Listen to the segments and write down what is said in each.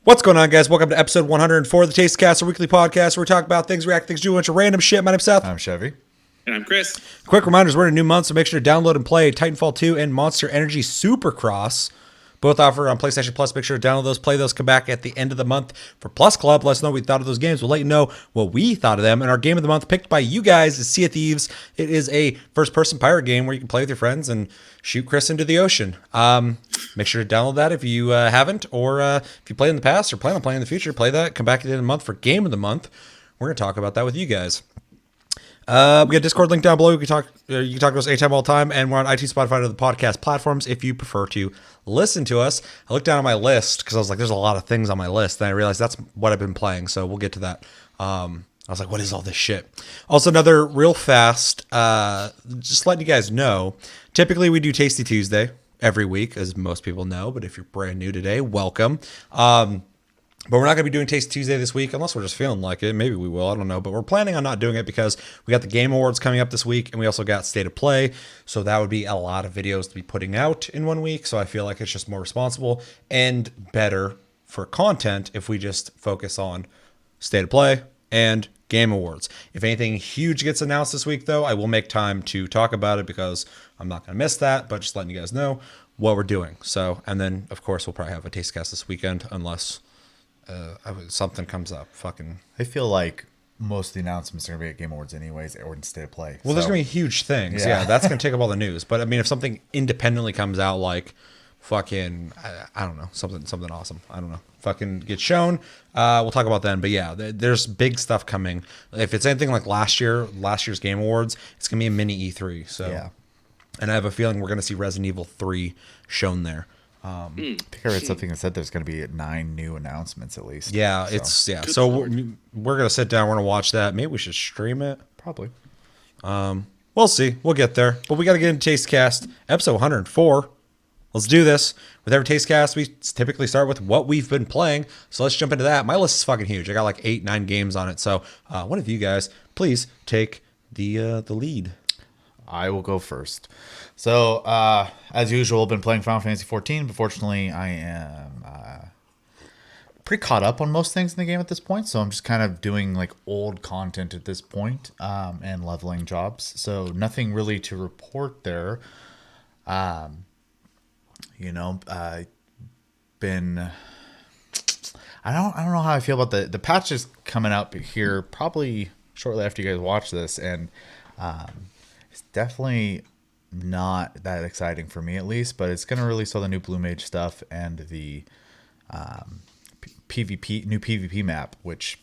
What's going on, guys? Welcome to episode 104 of the Taste Cast, a weekly podcast where we talk about things, react things, do a bunch of random shit. My name's Seth. I'm Chevy. And I'm Chris. Quick reminders, we're in a new month, so make sure to download and play Titanfall 2 and Monster Energy Supercross. Both offer on PlayStation Plus. Make sure to download those, play those, come back at the end of the month for Plus Club. Let us know what we thought of those games. We'll let you know what we thought of them. And our game of the month picked by you guys is Sea of Thieves. It is a first-person pirate game where you can play with your friends and shoot Chris into the ocean. Make sure to download that if you haven't, or if you played in the past or plan on playing in the future, play that. Come back at the end of the month for game of the month. We're going to talk about that with you guys. We got a Discord link down below. You can talk to us anytime, all the time, and we're on iTunes, Spotify, and other podcast platforms if you prefer to listen to us. I looked down at my list because I was like, "There's a lot of things on my list," and I realized that's what I've been playing. So we'll get to that. I was like, "What is all this shit?" Also, another real fast, just letting you guys know. Typically, we do Tasty Tuesday every week, as most people know. But if you're brand new today, welcome. But we're not going to be doing Taste Tuesday this week unless we're just feeling like it. Maybe we will. I don't know. But we're planning on not doing it because we got the Game Awards coming up this week and we also got State of Play. So that would be a lot of videos to be putting out in 1 week. So I feel like it's just more responsible and better for content if we just focus on State of Play and Game Awards. If anything huge gets announced this week, though, I will make time to talk about it because I'm not going to miss that. But just letting you guys know what we're doing. So, and then, of course, we'll probably have a Taste Cast this weekend unless... something comes up. I feel like most of the announcements are going to be at Game Awards anyways, or in State of Play. Well, there's going to be huge things. Yeah, that's going to take up all the news. But I mean, if something independently comes out, like fucking, I don't know, something awesome. I don't know. Fucking get shown. We'll talk about then. But yeah, there's big stuff coming. If it's anything like last year's Game Awards, it's going to be a mini E3. So, yeah. And I have a feeling we're going to see Resident Evil 3 shown there. I think I read something that said there's going to be 9 new announcements at least. Yeah, So we're going to sit down. We're going to watch that. Maybe we should stream it. Probably. We'll see. We'll get there. But we got to get into Taste Cast, episode 104. Let's do this. With every Taste Cast, we typically start with what we've been playing. So let's jump into that. My list is fucking huge. I got like 8-9 games on it. So one of you guys, please take the lead. I will go first. So, as usual, I've been playing Final Fantasy 14, but fortunately, I am pretty caught up on most things in the game at this point. So I'm just kind of doing like old content at this point, and leveling jobs. So nothing really to report there. Been. I don't know how I feel about the patch is coming out here probably shortly after you guys watch this, and it's definitely not that exciting for me, at least, but it's going to release all the new Blue Mage stuff and the new PvP map, which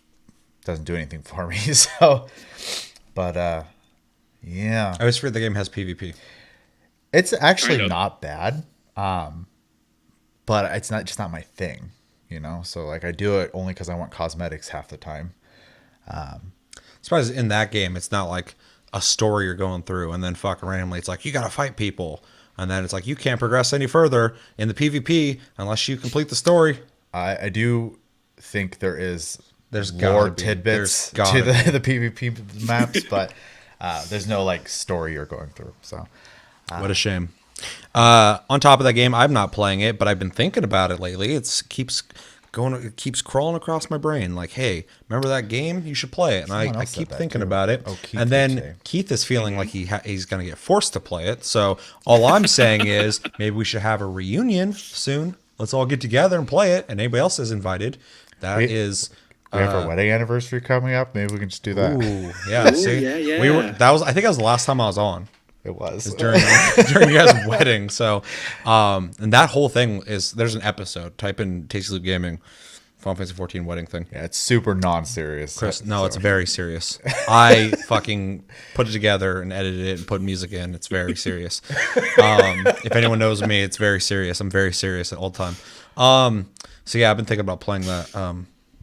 doesn't do anything for me. So, but yeah, I always forget the game has PvP. It's actually not bad, but it's not my thing, So like I do it only because I want cosmetics half the time. Surprised in that game, it's not like a story you're going through and then fucking randomly it's like you gotta fight people and then it's like you can't progress any further in the PvP unless you complete the story. I do think there's more tidbits to the PvP maps, but there's no like story you're going through. So what a shame. On top of that game, I'm not playing it, but I've been thinking about it lately. It keeps crawling across my brain like, hey, remember that game? You should play it. And I keep thinking about it. And then Keith is feeling like he's going to get forced to play it. So all I'm saying is maybe we should have a reunion soon. Let's all get together and play it. And anybody else is invited. We have our wedding anniversary coming up. Maybe we can just do that. Ooh, yeah. See, yeah. I think that was the last time I was on. It was during you guys' wedding. So, and that whole thing there's an episode. Type in Tasty Loop Gaming, Final Fantasy 14 wedding thing. Yeah, it's super non-serious. Chris, no, it's very serious. I fucking put it together and edited it and put music in. It's very serious. If anyone knows me, it's very serious. I'm very serious at all the time. So yeah, I've been thinking about playing that.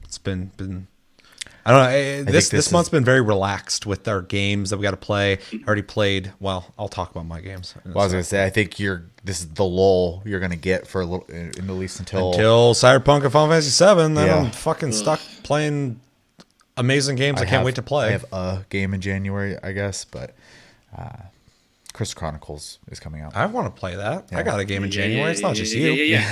It's been. I don't know. This month's been very relaxed with our games that we got to play. I already played. Well, I'll talk about my games. Well, I was gonna say, I think this is the lull you're gonna get for a little, at least until Cyberpunk and Final Fantasy 7. Then I'm fucking stuck playing amazing games. I can't wait to play. I have a game in January, I guess, but Chris Chronicles is coming out. I want to play that. Yeah. I got a game in January. It's not just you. Yeah.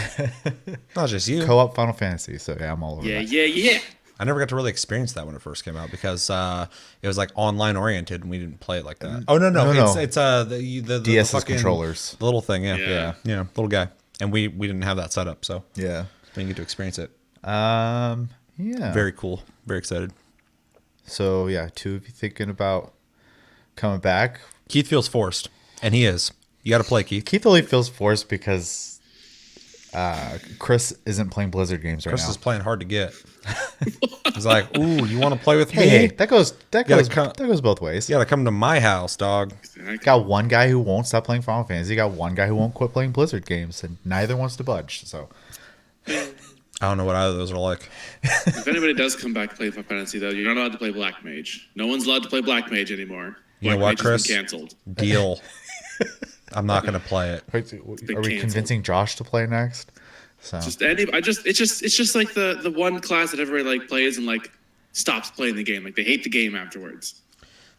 Not just you. Co-op Final Fantasy. So yeah, I'm all over that. Yeah. I never got to really experience that when it first came out because it was like online oriented and we didn't play it like that. Oh no. It's the DS's fucking controllers. the little thing. Yeah. Yeah, little guy. And we didn't have that set up, so Yeah. didn't get to experience it. Yeah. Very cool. Very excited. So yeah, 2 of you thinking about coming back. Keith feels forced, and he is. You got to play, Keith. Keith only feels forced because Chris isn't playing Blizzard games right Chris now. is playing hard to get. He's like, "Ooh, you want to play with Hey, me? that goes come- that goes both ways. You got to come to my house, dog." You got one guy who won't stop playing Final Fantasy. You got one guy who won't quit playing Blizzard games, and neither wants to budge. So I don't know what either of those are like. If anybody does come back to play Final Fantasy, though, you're not allowed to play Black Mage. No one's allowed to play Black Mage anymore. You know Black what, Mage has Chris? been canceled. Deal. I'm not going to play it. wait, are we canceled. convincing Josh to play next? So It's just like the one class that everybody like plays and like stops playing the game. Like they hate the game afterwards.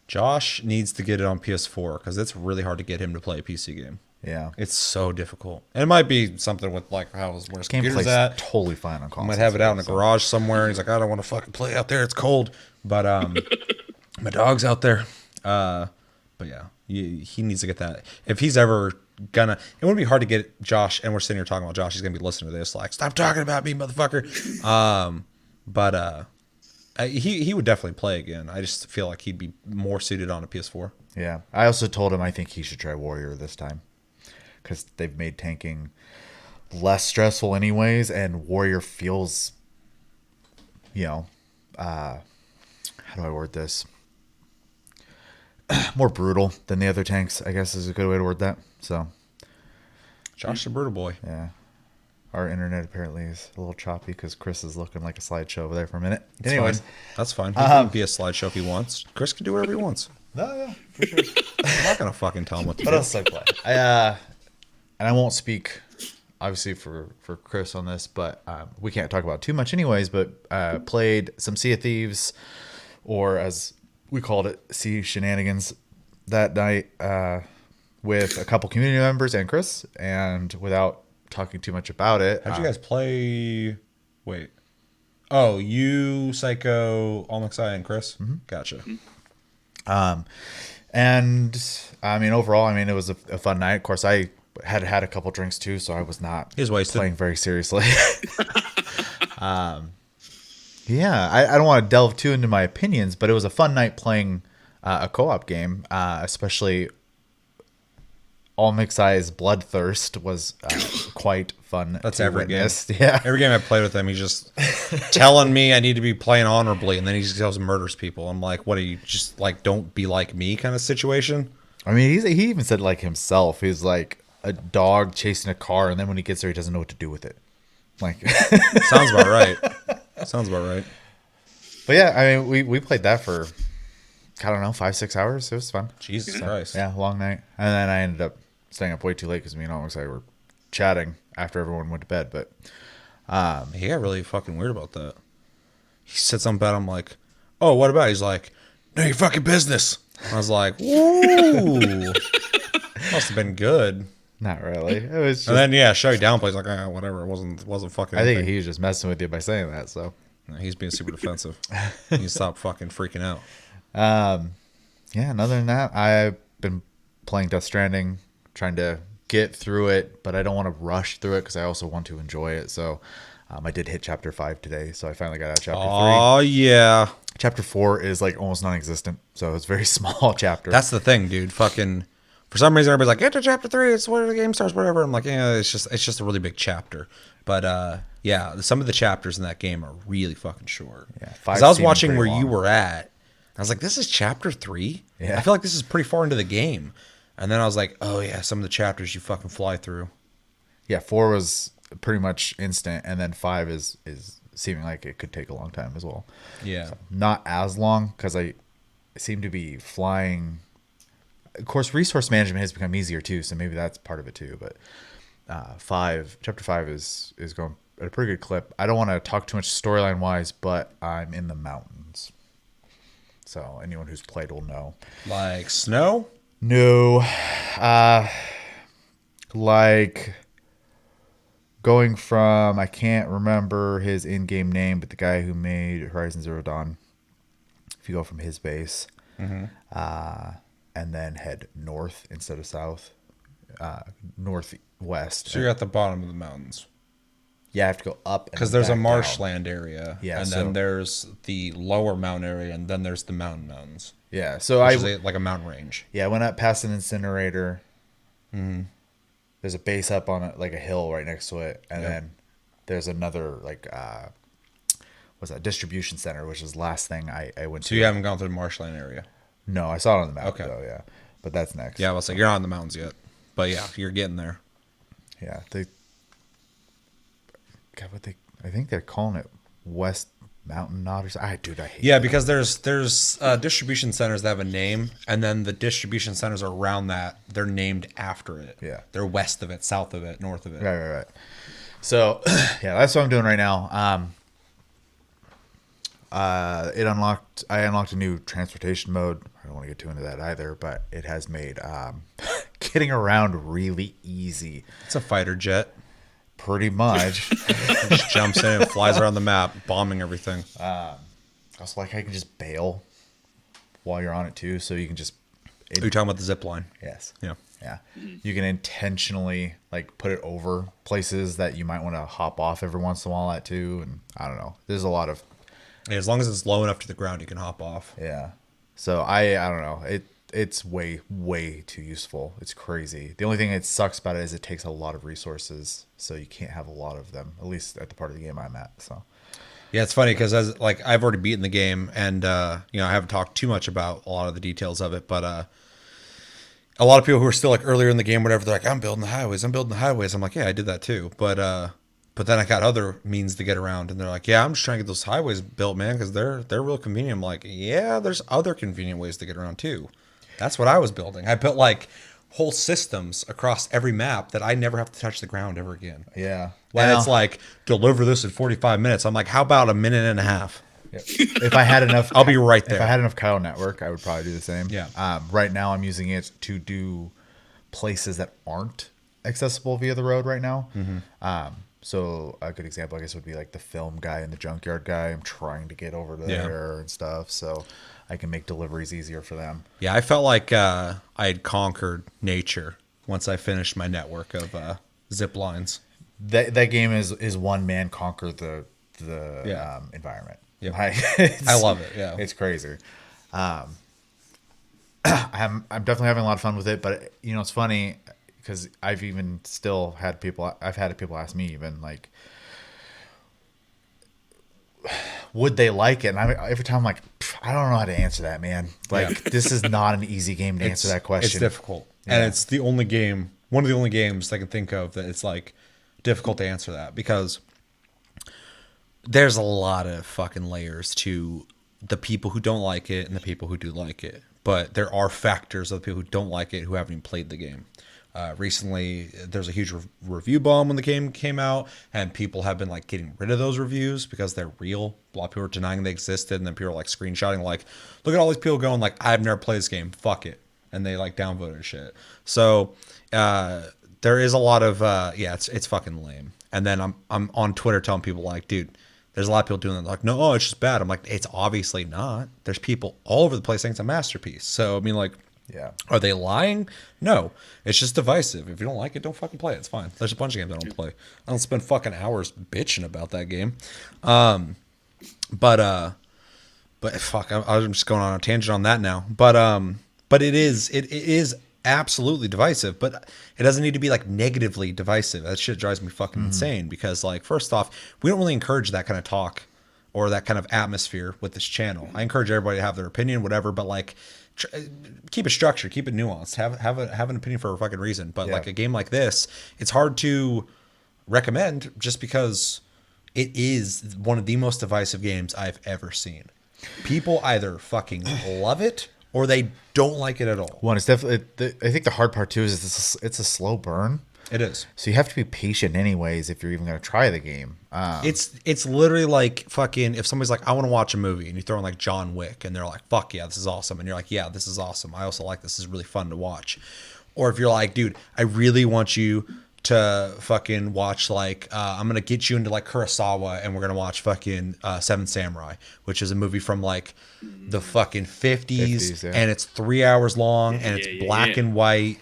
Josh needs to get it on PS4 because it's really hard to get him to play a PC game. yeah, It's so difficult. And it might be something with like where his game computer's plays at. totally fine on I console. might have it out in a garage somewhere. And he's like, I don't want to fucking play out there. It's cold. But my dog's out there. But yeah, he needs to get that. If he's ever gonna, it wouldn't be hard to get Josh. And we're sitting here talking about Josh. He's gonna be listening to this. Like, stop talking about me, motherfucker. He would definitely play again. I just feel like he'd be more suited on a PS4. Yeah, I also told him I think he should try Warrior this time because they've made tanking less stressful anyways, and Warrior feels, how do I word this? More brutal than the other tanks, I guess is a good way to word that. So, Josh the brutal boy. yeah. Our internet apparently is a little choppy because Chris is looking like a slideshow over there for a minute. It's Anyways, fine. That's fine. He can be a slideshow if he wants. Chris can do whatever he wants. no, yeah, for sure. I'm not gonna fucking tell him what to What do. else did I play? And I won't speak, obviously, for Chris on this, but we can't talk about too much anyways, but played some Sea of Thieves, or as we called it, Sea Shenanigans, that night with a couple community members and Chris, and without talking too much about it. How'd you guys play? Wait. Oh, you, Psycho, Almexai, and Chris? Gotcha. And I mean, overall, it was a fun night. Of course, I had a couple drinks too, so I was not He was wasted. playing very seriously. Yeah, I don't want to delve too into my opinions, but it was a fun night playing a co-op game, especially Almexai's Bloodthirst was quite fun. That's to every game. witness. Yeah. Every game I played with him, he's just telling me I need to be playing honorably, and then he just goes and murders people. I'm like, what are you, just like, don't be like me kind of situation? I mean, he even said like himself. He's like a dog chasing a car, and then when he gets there, he doesn't know what to do with it. Like, Sounds about right. Sounds about right. but yeah, I mean, we played that for, I don't know, 5-6 hours. It was fun. Jesus Christ. Yeah, long night. And then I ended up staying up way too late because me and Almexai were chatting after everyone went to bed. But He got really fucking weird about that. He said something about it. I'm like, oh, what about it? He's like, no, your fucking business. I was like, woo. Must have been good. not really. It was just, And then, yeah, Shelly downplays like, whatever. It wasn't fucking I think anything. he was just messing with you by saying that. So, No, he's being super defensive. You stop fucking freaking out. yeah, and other than that, I've been playing Death Stranding, trying to get through it, but I don't want to rush through it because I also want to enjoy it. So, I did hit chapter 5 today, so I finally got out of chapter 3. Oh, yeah. Chapter 4 is like almost non-existent, so it's a very small chapter. That's the thing, dude. Fucking, for some reason, everybody's like, get to chapter 3. It's where the game starts, whatever. I'm like, yeah, it's just a really big chapter. But, yeah, some of the chapters in that game are really fucking short. Yeah, Because I was 5 watching seemed where pretty you long. were at. I was like, this is chapter 3? Yeah. I feel like this is pretty far into the game. And then I was like, oh, yeah, some of the chapters you fucking fly through. Yeah, 4 was pretty much instant, and then 5 is seeming like it could take a long time as well. Yeah. Not as long because I seem to be flying. Of course, resource management has become easier too, so maybe that's part of it too. But chapter 5 is going at a pretty good clip. I don't want to talk too much storyline wise, but I'm in the mountains, so anyone who's played will know. Like snow? No, like going from, I can't remember his in-game name, but the guy who made Horizon Zero Dawn. If you go from his base, and then head north instead of south, northwest. So you're at the bottom of the mountains. Yeah, I have to go up Because there's a marshland area. Yeah, and then there's the lower mountain area, and then there's the mountains. Yeah, so Which is like a mountain range. Yeah, I went up past an incinerator. There's a base up on it, like a hill right next to it, and then there's another like what's that, distribution center, which is the last thing I went to. So you haven't gone through the marshland area. No, I saw it on the map Okay. though. Yeah, but that's next. Yeah, I was like, you're not in the mountains yet, but yeah, you're getting there. Yeah, I think they're calling it West Mountain Knot or something. Dude, I hate. Yeah, that. because there's distribution centers that have a name, and then the distribution centers around that, they're named after it. Yeah. They're west of it, south of it, north of it. Right. So, yeah, that's what I'm doing right now. I unlocked a new transportation mode. I don't want to get too into that either, but it has made getting around really easy. It's a fighter jet. Pretty much. It just jumps in and flies around the map, bombing everything. Also, like, I can just bail while you're on it too, so you can just. Are you talking about the zip line? Yes. Yeah. Yeah. You can intentionally like put it over places that you might want to hop off every once in a while at too, and I don't know. There's a lot of. Yeah, as long as it's low enough to the ground, you can hop off. Yeah. So I don't know. It's way too useful. It's crazy. The only thing that sucks about it is it takes a lot of resources, so you can't have a lot of them, at least at the part of the game I'm at. So Yeah, it's funny because as like I've already beaten the game, and I haven't talked too much about a lot of the details of it, but a lot of people who are still like earlier in the game, whatever, they're like, I'm building the highways. I'm like, yeah, I did that too, but then I got other means to get around, and they're like, yeah, I'm just trying to get those highways built, man, because they're real convenient. I'm like, yeah, there's other convenient ways to get around too. That's what I was building. I built like whole systems across every map that I never have to touch the ground ever again. yeah. And it's like, deliver this in 45 minutes. I'm like, how about a minute and a half? If I had enough, I'll be right If there. I had enough Kyle Network, I would probably do the same. Yeah. Right now, I'm using it to do places that aren't accessible via the road right now. So a good example, I guess, would be like the film guy and the junkyard guy. I'm trying to get over there and stuff, so I can make deliveries easier for them. Yeah, I felt like I had conquered nature once I finished my network of zip lines. That game is one man conquer the environment. Yep. I love it. Yeah, It's crazy. I'm definitely having a lot of fun with it, but it's funny because I've had people ask me even like, would they like it? And every time I'm like, I don't know how to answer that, man. Like, this is not an easy game to answer that question. It's difficult, and it's the only game, one of the only games I can think of that it's like difficult to answer that, because there's a lot of fucking layers to the people who don't like it and the people who do like it. But there are factors of the people who don't like it who haven't even played the game. Recently, there's a huge review bomb when the game came out, and people have been like getting rid of those reviews because they're real. A lot of people are denying they existed, and then people are like screenshotting, like, look at all these people going like, I've never played this game, fuck it, and they like downvoted shit. So there is a lot of it's fucking lame. And then I'm on Twitter telling people like, dude, there's a lot of people doing that. Like, no, it's just bad. I'm like, it's obviously not. There's people all over the place saying it's a masterpiece. So I mean, like, Yeah. are they lying? No, it's just divisive. If you don't like it, don't fucking play it. It's fine. There's a bunch of games I don't play. I don't spend fucking hours bitching about that game. But fuck, I'm just going on a tangent on that now. But it is absolutely divisive, but it doesn't need to be like negatively divisive. That shit drives me fucking insane, because like, first off, we don't really encourage that kind of talk or that kind of atmosphere with this channel. I encourage everybody to have their opinion, whatever, but like, keep it structured, keep it nuanced, have an opinion for a fucking reason. But like a game like this, it's hard to recommend just because it is one of the most divisive games I've ever seen. People either fucking love it or they don't like it at all. One, it's definitely. I think the hard part too is it's a slow burn. It is. So you have to be patient anyways if you're even going to try the game. It's literally like fucking if somebody's like, I want to watch a movie, and you throw in like John Wick, and they're like, fuck yeah, this is awesome, and you're like, yeah, this is awesome. I also like this is really fun to watch. Or if you're like, dude, I really want you to fucking watch like I'm gonna get you into like Kurosawa, and we're gonna watch fucking Seven Samurai, which is a movie from like the fucking 50s, yeah. and it's 3 hours long, and it's black and white.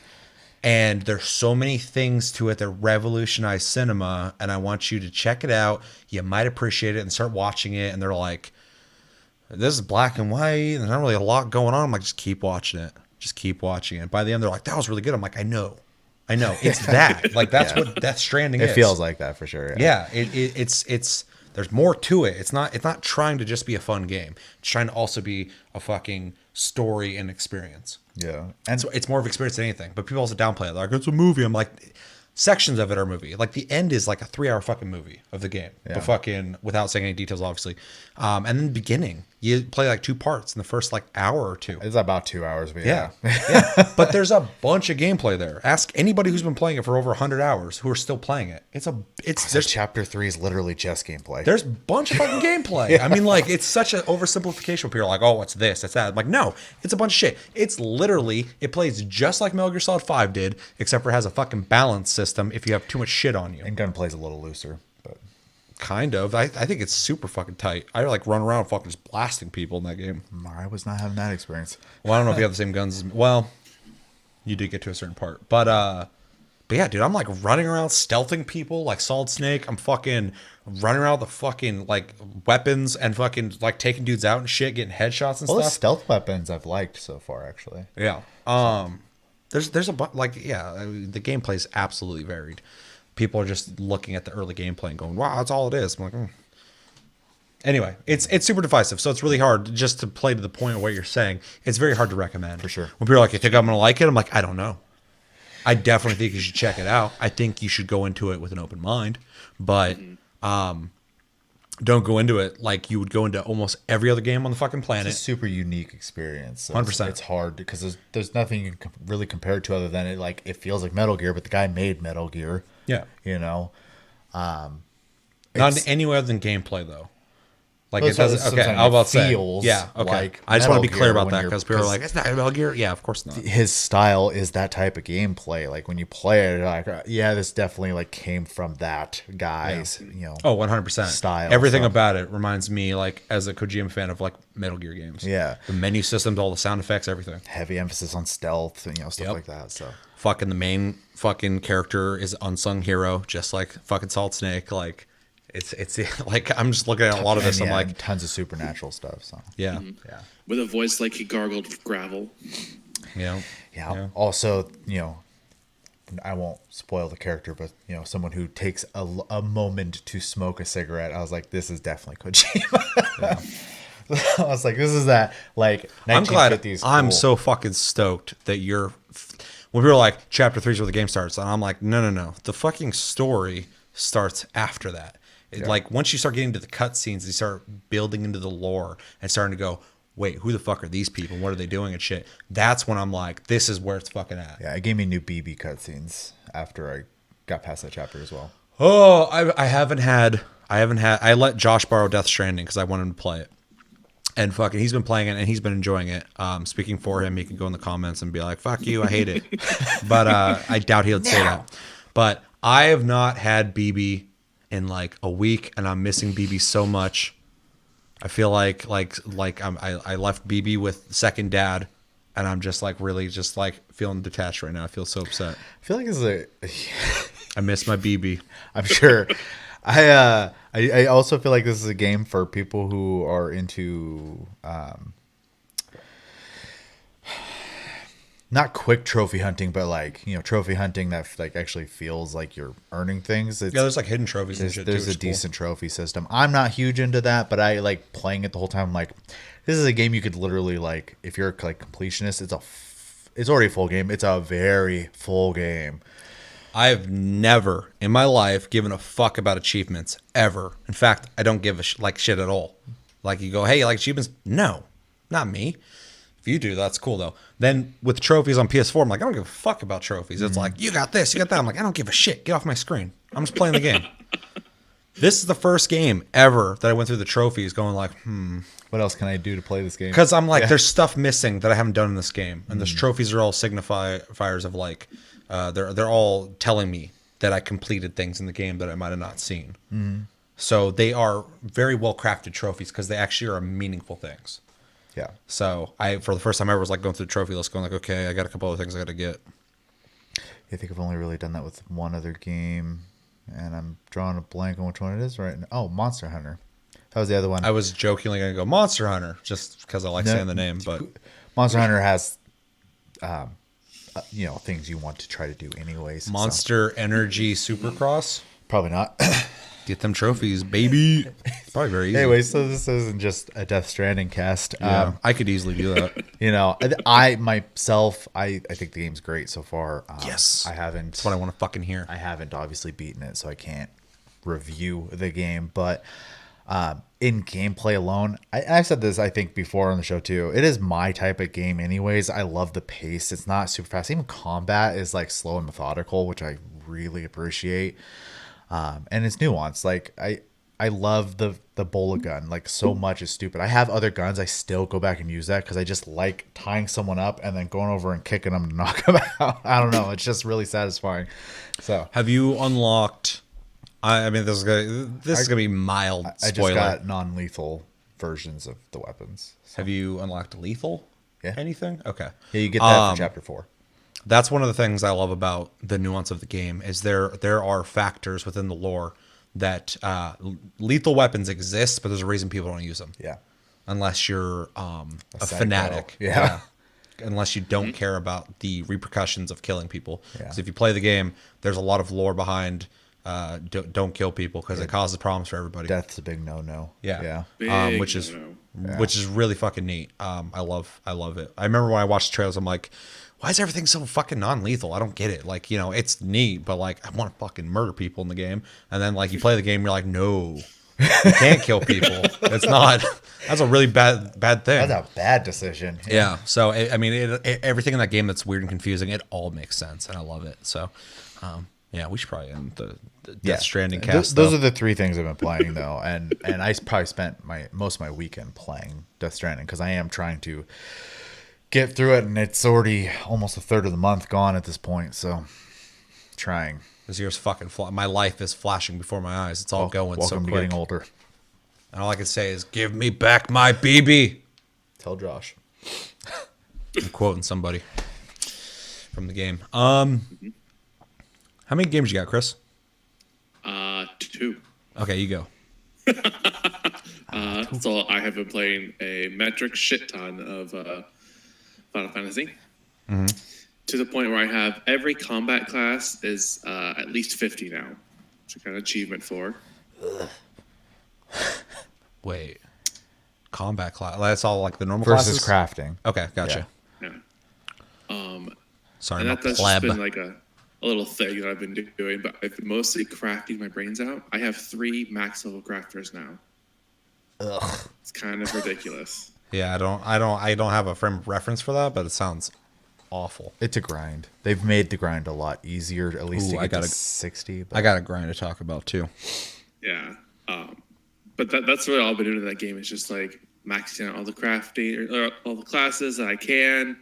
And there's so many things to it that revolutionize cinema, and I want you to check it out. You might appreciate it and start watching it. And they're like, this is black and white, and there's not really a lot going on. I'm like, just keep watching it. Just keep watching it. By the end, they're like, that was really good. I'm like, I know. It's that. Like, that's what Death Stranding is. It feels like that for sure. Yeah, it's there's more to it. It's not trying to just be a fun game. It's trying to also be a fucking story and experience. Yeah. And so it's more of experience than anything. But people also downplay it. They're like, it's a movie. I'm like, sections of it are a movie. Like the end is like a 3-hour fucking movie of the game. Yeah. But fucking without saying any details, obviously. And then the beginning, you play like 2 parts in the first like hour or 2. It's about 2 hours, but Yeah. But there's a bunch of gameplay there. Ask anybody who's been playing it for over 100 hours who are still playing it. There's chapter 3 is literally just gameplay. There's a bunch of fucking gameplay. I mean, like, it's such an oversimplification. People are like, oh, what's this? It's that. I'm like, no, it's a bunch of shit. It's literally, it plays just like Metal Gear Solid 5 did, except for it has a fucking balance system if you have too much shit on you. And gunplay's a little looser, but Kind of. I think it's super fucking tight. I like run around fucking just blasting people in that game. I was not having that experience. Well, I don't know if you have the same guns as me. Well, you did get to a certain part. But yeah, dude, I'm like running around stealthing people like Solid Snake. I'm fucking running around with the fucking like weapons and fucking like taking dudes out and shit, getting headshots and All the stuff. stealth weapons I've liked so far, actually. Yeah. There's a like yeah, I mean, the gameplay is absolutely varied. People are just looking at the early gameplay and going, "Wow, that's all it is." I'm like, Anyway, it's super divisive, so it's really hard just to play to the point of what you're saying. It's very hard to recommend. For sure. When people are like, "You think I'm gonna like it?" I'm like, "I don't know." I definitely think you should check it out. I think you should go into it with an open mind, but don't go into it like you would go into almost every other game on the fucking planet. It's a super unique experience. So 100%. It's hard because there's nothing you can really compare it to other than it feels like Metal Gear, but the guy made Metal Gear. Yeah. You know? Not in any way other than gameplay, though. Like Well, it doesn't. so Okay, sometimes I was about it to say. feels Yeah. Okay. like I just want to be Metal clear Gear about when that you're- because people are like, "It's not Metal Gear." Yeah, of course not. His style is that type of gameplay. Like when you play it, like yeah, this definitely like came from that guy's, Oh, 100%. Style, Everything so. about it reminds me, like, as a Kojima fan of like Metal Gear games. Yeah. The menu systems, all the sound effects, everything. heavy emphasis on stealth and stuff Yep. like that. So Fucking the main fucking character is unsung hero, just like fucking Solid Snake. Like, it's like I'm just looking at a lot of this. And, I'm yeah, like, tons of supernatural stuff. So yeah, yeah. With a voice like he gargled gravel. yeah. Yeah. Also, I won't spoil the character, but someone who takes a moment to smoke a cigarette. I was like, this is definitely Kojima. I was like, this is that like 1950s. I'm glad. Cool. I'm so fucking stoked that you're. When people are like, chapter 3 is where the game starts, and I'm like, no. The fucking story starts after that. Like once you start getting to the cutscenes, you start building into the lore and starting to go, wait, who the fuck are these people? What are they doing and shit? That's when I'm like, this is where it's fucking at. Yeah, it gave me new BB cutscenes after I got past that chapter as well. Oh, I let Josh borrow Death Stranding because I wanted him to play it. And fucking, he's been playing it and he's been enjoying it. Speaking for him, he can go in the comments and be like, fuck you, I hate it. But I doubt he'll say that. But I have not had BB in like a week, and I'm missing BB so much. I feel like I left BB with second dad, and I'm just like really just like feeling detached right now. I feel so upset. I feel like this is I miss my BB. I'm sure. I also feel like this is a game for people who are into not quick trophy hunting, but like trophy hunting that like actually feels like you're earning things. Yeah, there's like hidden trophies and shit. There's a decent trophy system. I'm not huge into that, but I like playing it the whole time. Like, this is a game you could literally like, if you're like completionist, it's already a full game. It's a very full game. I've never in my life given a fuck about achievements ever. In fact, I don't give a shit at all. Like you go, hey, you like achievements? No, not me. If you do, that's cool though. Then with trophies on PS4, I'm like, I don't give a fuck about trophies. It's like, you got this, you got that. I'm like, I don't give a shit. Get off my screen. I'm just playing the game. This is the first game ever that I went through the trophies going like, What else can I do to play this game? because I'm like, there's stuff missing that I haven't done in this game, and those trophies are all signifiers of like, they're all telling me that I completed things in the game that I might have not seen. So they are very well crafted trophies because they actually are meaningful things. Yeah. So I, for the first time ever, was like going through the trophy list, going like, okay, I got a couple other things I got to get. I think I've only really done that with one other game, and I'm drawing a blank on which one it is right now. Oh, Monster Hunter. That was the other one. I was jokingly going to go Monster Hunter just because I like saying the name, but Monster Hunter has, things you want to try to do anyways. Monster Energy Supercross. Probably not. Get them trophies, baby. It's probably very easy. Anyway, so this isn't just a Death Stranding cast. Yeah, I could easily do that. I myself, I think the game's great so far. Yes. I haven't. That's what I want to fucking hear. I haven't obviously beaten it, so I can't review the game. But in gameplay alone, I've said this, I think, before on the show too. It is my type of game anyways. I love the pace. It's not super fast. Even combat is like slow and methodical, which I really appreciate. And it's nuanced. Like I love the bola gun. Like so much is stupid. I have other guns. I still go back and use that because I just like tying someone up and then going over and kicking them to knock them out. I don't know. It's just really satisfying. So have you unlocked? I mean, this is gonna be mild I spoiler. just got non-lethal versions of the weapons. So, have you unlocked lethal? Yeah. Anything? Okay. yeah, you get that for chapter 4. That's one of the things I love about the nuance of the game is there are factors within the lore that lethal weapons exist, but there's a reason people don't use them. Yeah. Unless you're a psycho. fanatic. Yeah. Unless you don't care about the repercussions of killing people. Yeah. Because if you play the game, there's a lot of lore behind don't kill people because it causes problems for everybody. Death's a big no-no. Yeah. Big Which is no-no. which is really fucking neat. I love it. I remember when I watched the trailers, I'm like, why is everything so fucking non-lethal? I don't get it. Like, it's neat, but like I want to fucking murder people in the game. And then like you play the game, you're like, no, you can't kill people. It's not. That's a really bad thing. That's a bad decision. Yeah. So everything in that game that's weird and confusing, it all makes sense, and I love it. So, yeah, we should probably end the Death Stranding cast. Those are the 3 things I've been playing though, and I probably spent most of my weekend playing Death Stranding because I am trying to get through it, and it's already almost a third of the month gone at this point. So, trying. This year's fucking my life is flashing before my eyes. It's all going so Welcome to quick. getting older. And all I can say is, give me back my BB. Tell Josh. I'm quoting somebody from the game. How many games you got, Chris? 2. Okay, you go. So I have been playing a metric shit ton of Final Fantasy. To the point where I have every combat class is at least 50 now, which I got an achievement for. Wait. Combat class. That's all like the normal Versus classes? crafting. Okay, gotcha. Yeah. Sorry, And I'm a that's pleb. just been like a little thing that I've been doing, but I've been mostly crafting my brains out. I have 3 max level crafters now. Ugh. It's kind of ridiculous. Yeah, I don't have a frame of reference for that, but it sounds awful. It's a grind. They've made the grind a lot easier, at least Ooh, to I get to gotta- 60. But I got a grind to talk about too. Yeah. But that's what I've been doing in that game. It's just like maxing out all the crafting, or all the classes that I can.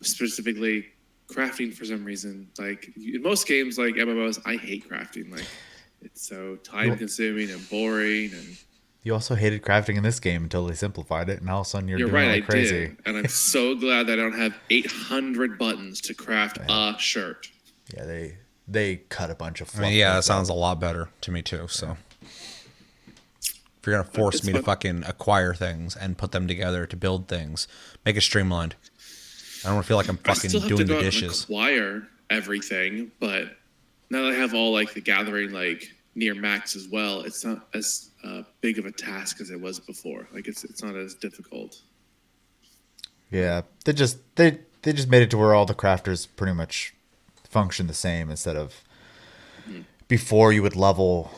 Specifically, crafting for some reason. Like in most games, like MMOs, I hate crafting. Like it's so time consuming and boring. And you also hated crafting in this game until they simplified it, and all of a sudden you're doing right, it like I crazy. did, and I'm so glad that I don't have 800 buttons to craft a shirt. Yeah, they cut a bunch of fluff. I mean, yeah, like that sounds a lot better to me too. So if you're gonna force It's me to fun. fucking acquire things and put them together to build things, make it streamlined. I don't want to feel like I'm I fucking still have to doing go the out and dishes. acquire everything, but now that I have all like the gathering like near max as well, it's not as big of a task as it was before. Like it's not as difficult. Yeah, they just made it to where all the crafters pretty much function the same instead of before you would level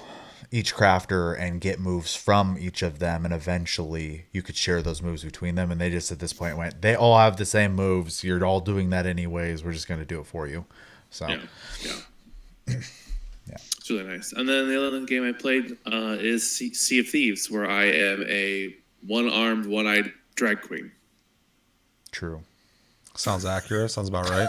each crafter and get moves from each of them, and eventually you could share those moves between them. And they just at this point went, they all have the same moves. You're all doing that anyways. We're just going to do it for you. So Yeah. yeah. It's really nice. And then the other game I played is Sea of Thieves, where I am a one-armed, one-eyed drag queen. True. Sounds accurate. Sounds about right.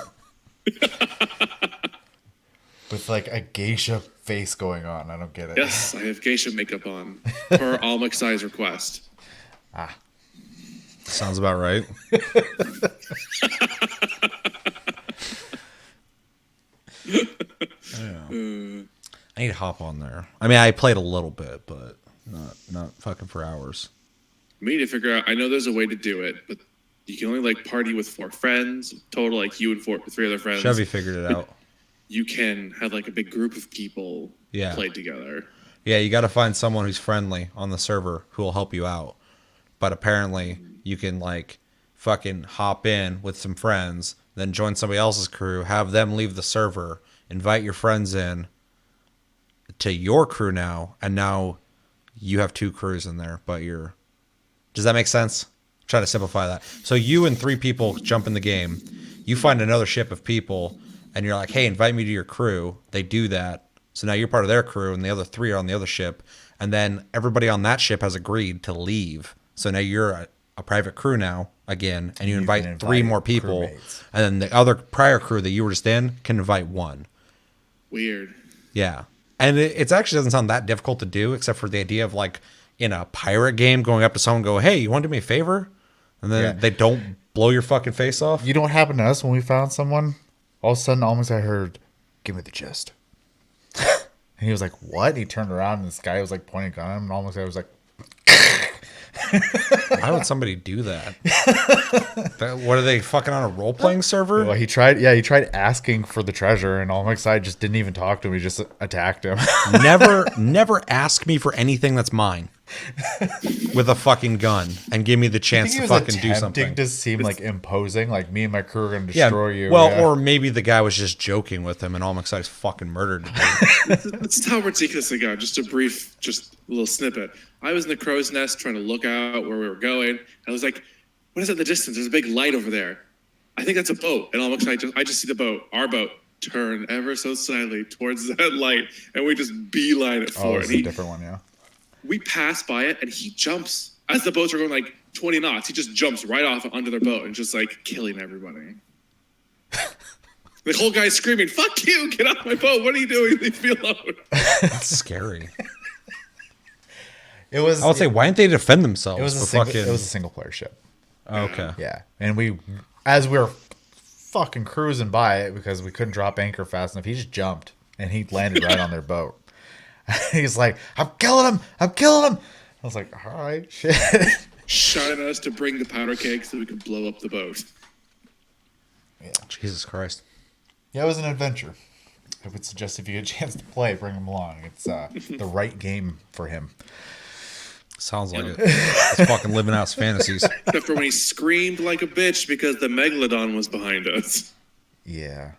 With like a geisha face going on. I don't get it. Yes, I have geisha makeup on per Almexai's request. Sounds about right. I need to hop on there. I mean, I played a little bit, but not fucking for hours. We need to figure out. I know there's a way to do it, but you can only like party with 4 friends total, like you and 3 other friends. Chevy figured it out. You can have like a big group of people play together. Yeah, you got to find someone who's friendly on the server who will help you out. But apparently, you can like fucking hop in with some friends, then join somebody else's crew, have them leave the server, invite your friends in to your crew now, and now you have 2 crews in there, but you're... Does that make sense? Try to simplify that. So you and 3 people jump in the game. You find another ship of people, and you're like, hey, invite me to your crew. They do that. So now you're part of their crew, and the other 3 are on the other ship. And then everybody on that ship has agreed to leave. So now you're a private crew now, again, and you invite 3 more people. Crewmates. And then the other prior crew that you were just in can invite 1. Weird. Yeah. And it actually doesn't sound that difficult to do, except for the idea of like in a pirate game going up to someone and go, hey, you want to do me a favor? And then they don't blow your fucking face off. You know what happened to us when we found someone? All of a sudden, almost I heard, give me the chest. And he was like, what? And he turned around and this guy was like pointing a gun at him, and almost I was like, Why would somebody do that? What are they fucking on a role playing server? well, he tried asking for the treasure, and Almexai just didn't even talk to him. He just attacked him. Never ask me for anything that's mine with a fucking gun and give me the chance to fucking do something. To seem like imposing, like me and my crew are going to destroy you. Well, yeah. or maybe the guy was just joking with him and Almexai's fucking murdered him. Let's tell ridiculous ago. Just a little snippet. I was in the crow's nest trying to look out where we were going. I was like, what is it in the distance? There's a big light over there. I think that's a boat. And I just see the boat, our boat, turn ever so slightly towards that light, and we just beeline it for it. It's a different one, yeah. We pass by it, and he jumps. As the boats are going like 20 knots, he just jumps right off onto their boat and just like killing everybody. The whole guy's screaming, fuck you, get off my boat. What are you doing? Leave me alone. That's scary. I would say, why didn't they defend themselves? It was a single player ship. Okay. Yeah. And as we were fucking cruising by it because we couldn't drop anchor fast enough, he just jumped and he landed right on their boat. He's like, I'm killing him. I was like, all right, shit. Shouting at us to bring the powder keg so we could blow up the boat. Yeah. Jesus Christ. Yeah, it was an adventure. I would suggest if you get a chance to play, bring him along. It's the right game for him. Sounds like it. He's fucking living out his fantasies. Except for when he screamed like a bitch because the megalodon was behind us. Yeah.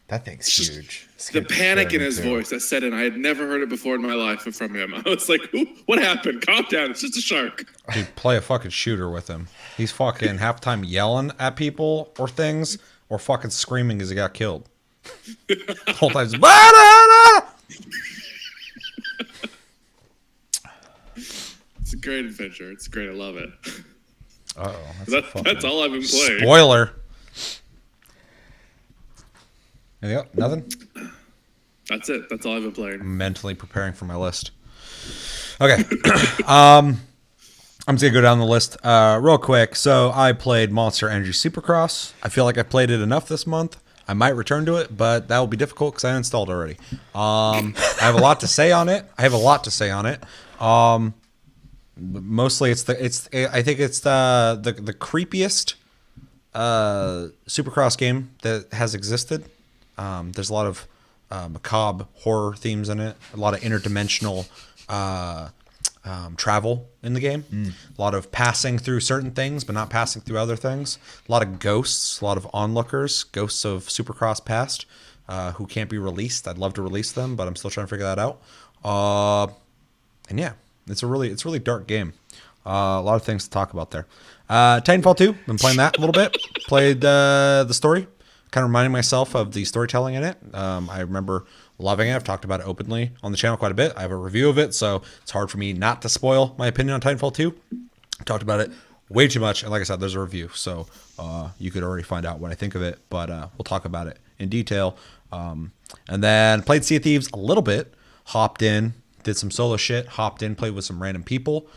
That thing's huge. The panic in his voice that set in. I had never heard it before in my life from him. I was like, what happened? Calm down. It's just a shark. Dude, play a fucking shooter with him. He's fucking half the time yelling at people or things or fucking screaming as he got killed. The whole time. It's a great adventure. It's great. I love it. Uh-oh. That's all I've been playing. Spoiler. Anything else? Nothing? That's it. That's all I've been playing. I'm mentally preparing for my list. Okay. I'm just going to go down the list real quick. So I played Monster Energy Supercross. I feel like I played it enough this month. I might return to it, but that will be difficult because I installed already. I have a lot to say on it. Mostly, I think it's the creepiest Supercross game that has existed. There's a lot of macabre horror themes in it. A lot of interdimensional travel in the game. A lot of passing through certain things, but not passing through other things. A lot of ghosts. A lot of onlookers. Ghosts of Supercross past who can't be released. I'd love to release them, but I'm still trying to figure that out. And yeah, it's a really dark game. A lot of things to talk about there. Titanfall 2, been playing that a little bit. Played the story, kind of reminding myself of the storytelling in it. I remember loving it. I've talked about it openly on the channel quite a bit. I have a review of it, so it's hard for me not to spoil my opinion on Titanfall 2. I talked about it way too much, and like I said, there's a review, so you could already find out what I think of it, but we'll talk about it in detail. And then played Sea of Thieves a little bit, hopped in, did some solo shit, hopped in, played with some random people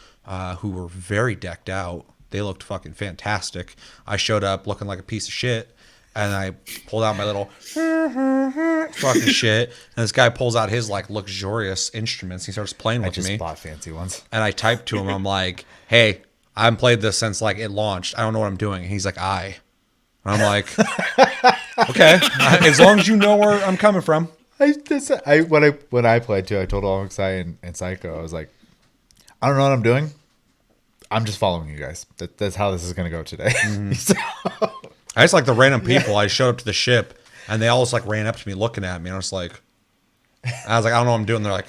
who were very decked out. They looked fucking fantastic. I showed up looking like a piece of shit, and I pulled out my little fucking shit, and this guy pulls out his like luxurious instruments. He starts playing with me. I just bought fancy ones. And I typed to him, I'm like, hey, I haven't played this since like it launched. I don't know what I'm doing. And he's like, And I'm like, okay, as long as you know where I'm coming from. When I played too, I told Alongside and Psycho, I was like, I don't know what I'm doing. I'm just following you guys. That's how this is going to go today. Mm-hmm. So, I just like the random people. I showed up to the ship, and they all just like ran up to me, looking at me, and I was like, I don't know what I'm doing. They're like,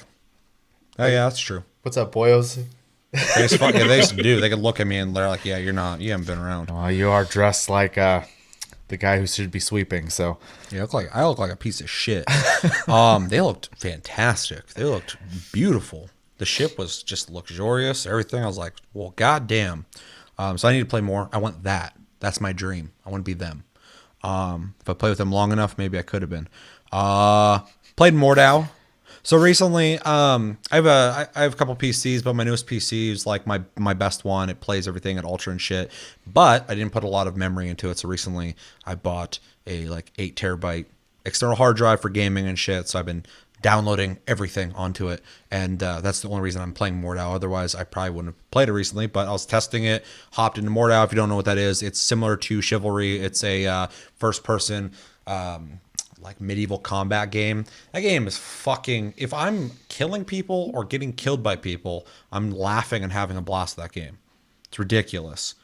oh yeah, that's true. What's up, boyos? They just do. They could look at me and they're like, yeah, you haven't been around. Oh, you are dressed like the guy who should be sweeping. So yeah, I look like a piece of shit. They looked fantastic. They looked beautiful. The ship was just luxurious. Everything. I was like, well, goddamn. So I need to play more. I want that. That's my dream. I want to be them. If I play with them long enough, maybe I could have been. Played Mordau. So recently, I have a couple PCs, but my newest PC is like my best one. It plays everything at Ultra and shit, but I didn't put a lot of memory into it. So recently, I bought a like 8 terabyte external hard drive for gaming and shit. So I've been downloading everything onto it, and that's the only reason I'm playing Mordau. Otherwise, I probably wouldn't have played it recently. But I was testing it, hopped into Mordau. If you don't know what that is, it's similar to Chivalry. It's a first-person. Like medieval combat game. That game is fucking, if I'm killing people or getting killed by people, I'm laughing and having a blast with that game. It's ridiculous.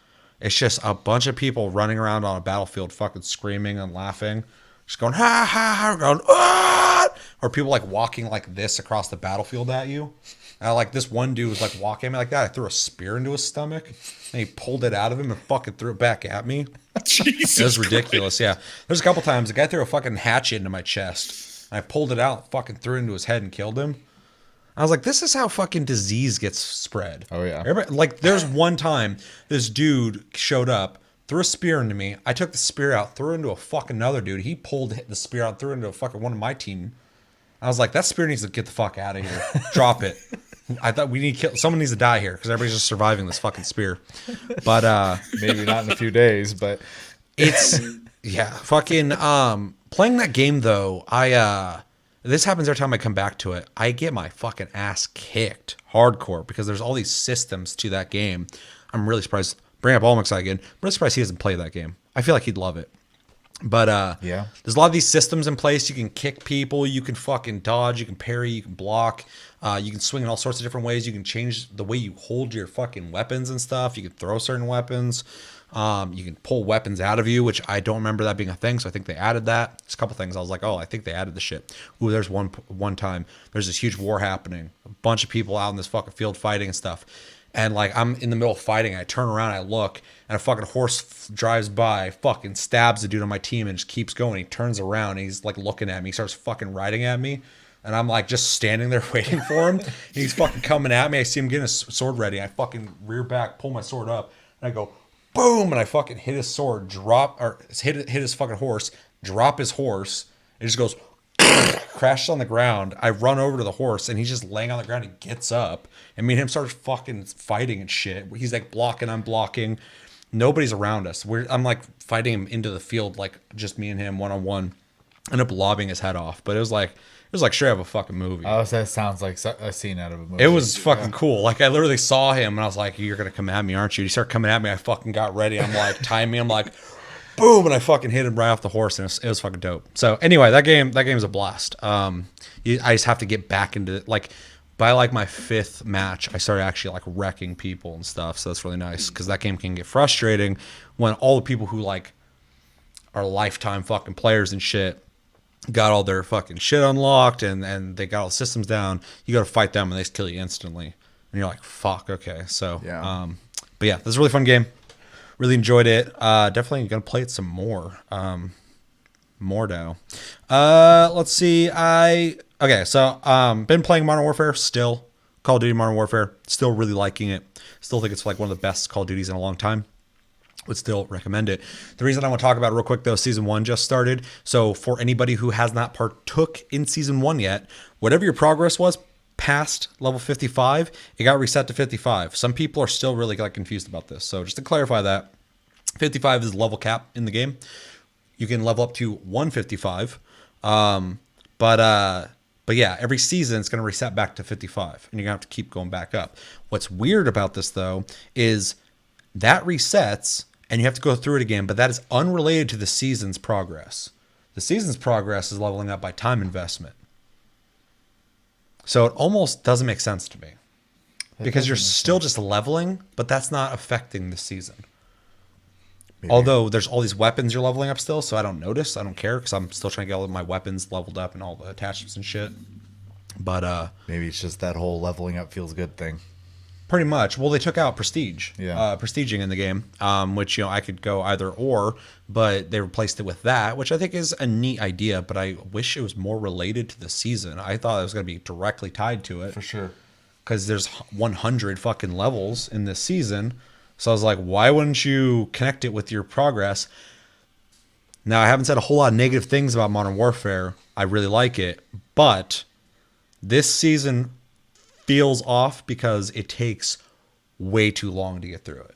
It's just a bunch of people running around on a battlefield fucking screaming and laughing, just going ha ha ha, going ah! Or people like walking like this across the battlefield at you. And like this one dude was like walking at me like that. I threw a spear into his stomach and he pulled it out of him and fucking threw it back at me. Jesus, it was ridiculous. Christ. Yeah, there's a couple times the guy threw a fucking hatchet into my chest. I pulled it out, fucking threw it into his head and killed him. I was like, this is how fucking disease gets spread. Oh yeah. Like there's one time this dude showed up, threw a spear into me. I took the spear out, threw it into a fucking another dude. He pulled the spear out, threw it into a fucking one of my team. I was like, that spear needs to get the fuck out of here. Drop it. I thought we need to kill. Someone needs to die here because everybody's just surviving this fucking spear. But maybe not in a few days. But it's fucking. Playing that game though, this happens every time I come back to it. I get my fucking ass kicked hardcore because there's all these systems to that game. I'm really surprised. Bring up Olmix again. I'm really surprised he doesn't play that game. I feel like he'd love it. But yeah, there's a lot of these systems in place. You can kick people, you can fucking dodge, you can parry, you can block, you can swing in all sorts of different ways. You can change the way you hold your fucking weapons and stuff. You can throw certain weapons. You can pull weapons out of you, which I don't remember that being a thing. So I think they added that. There's a couple things I was like, oh, I think they added the shit. Ooh, there's one time there's this huge war happening, a bunch of people out in this fucking field fighting and stuff. And like I'm in the middle of fighting, I turn around, I look, and a fucking horse drives by, fucking stabs the dude on my team, and just keeps going. He turns around, and he's like looking at me, he starts fucking riding at me, and I'm like just standing there waiting for him. And he's fucking coming at me. I see him getting his sword ready. I fucking rear back, pull my sword up, and I go boom, and I fucking hit his sword, hit his fucking horse, drop his horse. It just goes. Crashes on the ground. I run over to the horse and he's just laying on the ground. He gets up and me and him start fucking fighting and shit. He's like blocking, I'm blocking. Nobody's around us. I'm like fighting him into the field, like just me and him one-on-one. End up lobbing his head off, but it was like straight up a fucking movie. Oh, that sounds like a scene out of a movie. It was fucking cool. Like I literally saw him and I was like, "You're gonna come at me, aren't you?" He started coming at me. I fucking got ready. I'm like, time me. I'm like, boom, and I fucking hit him right off the horse, and it was fucking dope. So anyway, that game's a blast. I just have to get back into it. Like by like my 5th match, I started actually like wrecking people and stuff. So that's really nice because that game can get frustrating when all the people who like are lifetime fucking players and shit got all their fucking shit unlocked and they got all the systems down, you go to fight them and they just kill you instantly. And you're like, fuck, okay. So, Yeah. but yeah, this is a really fun game. Really enjoyed it. Definitely gonna play it some more. More now. Let's see. Been playing Modern Warfare still. Call of Duty Modern Warfare. Still really liking it. Still think it's like one of the best Call of Duties in a long time. Would still recommend it. The reason I want to talk about it real quick though, season 1 just started. So for anybody who has not partook in season 1 yet, whatever your progress was past level 55, it got reset to 55. Some people are still really like confused about this. So just to clarify that, 55 is the level cap in the game. You can level up to 155. But yeah, every season it's going to reset back to 55 and you're going to have to keep going back up. What's weird about this though is that resets and you have to go through it again, but that is unrelated to the season's progress. The season's progress is leveling up by time investment. So it almost doesn't make sense to me because you're still just leveling, but that's not affecting the season. Maybe. Although there's all these weapons you're leveling up still, so I don't notice. I don't care because I'm still trying to get all of my weapons leveled up and all the attachments and shit. But maybe it's just that whole leveling up feels good thing. Pretty much. Well, they took out prestige, yeah, prestiging in the game, which I could go either or, but they replaced it with that, which I think is a neat idea. But I wish it was more related to the season. I thought it was going to be directly tied to it for sure, because there's 100 fucking levels in this season. So I was like, why wouldn't you connect it with your progress? Now, I haven't said a whole lot of negative things about Modern Warfare. I really like it. But this season feels off because it takes way too long to get through it.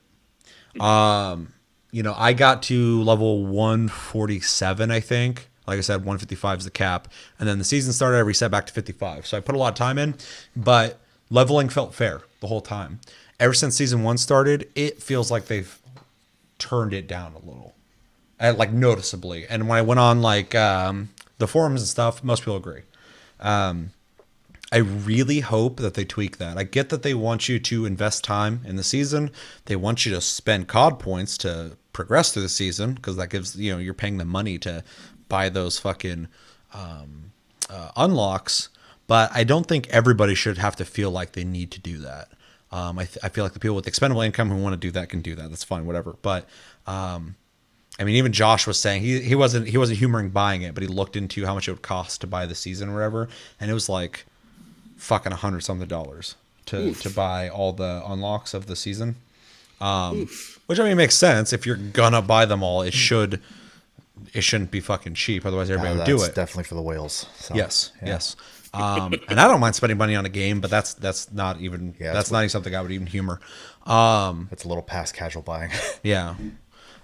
I got to level 147, I think. Like I said, 155 is the cap. And then the season started, I reset back to 55. So I put a lot of time in, but leveling felt fair the whole time. Ever since season 1 started, it feels like they've turned it down a little, like noticeably. And when I went on like the forums and stuff, most people agree. I really hope that they tweak that. I get that they want you to invest time in the season. They want you to spend COD points to progress through the season because that gives, you're paying them money to buy those fucking unlocks. But I don't think everybody should have to feel like they need to do that. I feel like the people with expendable income who want to do that can do that. That's fine, whatever. But even Josh was saying he wasn't humoring buying it, but he looked into how much it would cost to buy the season or whatever, and it was like fucking $100-something to buy all the unlocks of the season. Which makes sense if you're gonna buy them all. It shouldn't be fucking cheap, otherwise everybody would do it. Definitely for the whales. So, yes. And I don't mind spending money on a game, but that's not even not even something I would even humor. It's a little past casual buying. Yeah.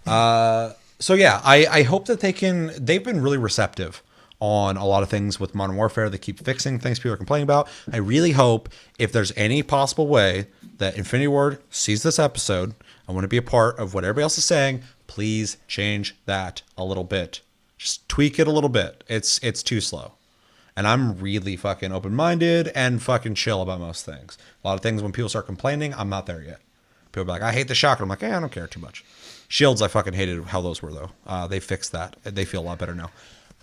I hope that they've been really receptive on a lot of things with Modern Warfare. They keep fixing things people are complaining about. I really hope if there's any possible way that Infinity Ward sees this episode, I want to be a part of what everybody else is saying. Please change that a little bit. Just tweak it a little bit. It's too slow. And I'm really fucking open-minded and fucking chill about most things. A lot of things when people start complaining, I'm not there yet. People be like, I hate the shotgun. I'm like, I don't care too much. Shields, I fucking hated how those were though. They fixed that. They feel a lot better now.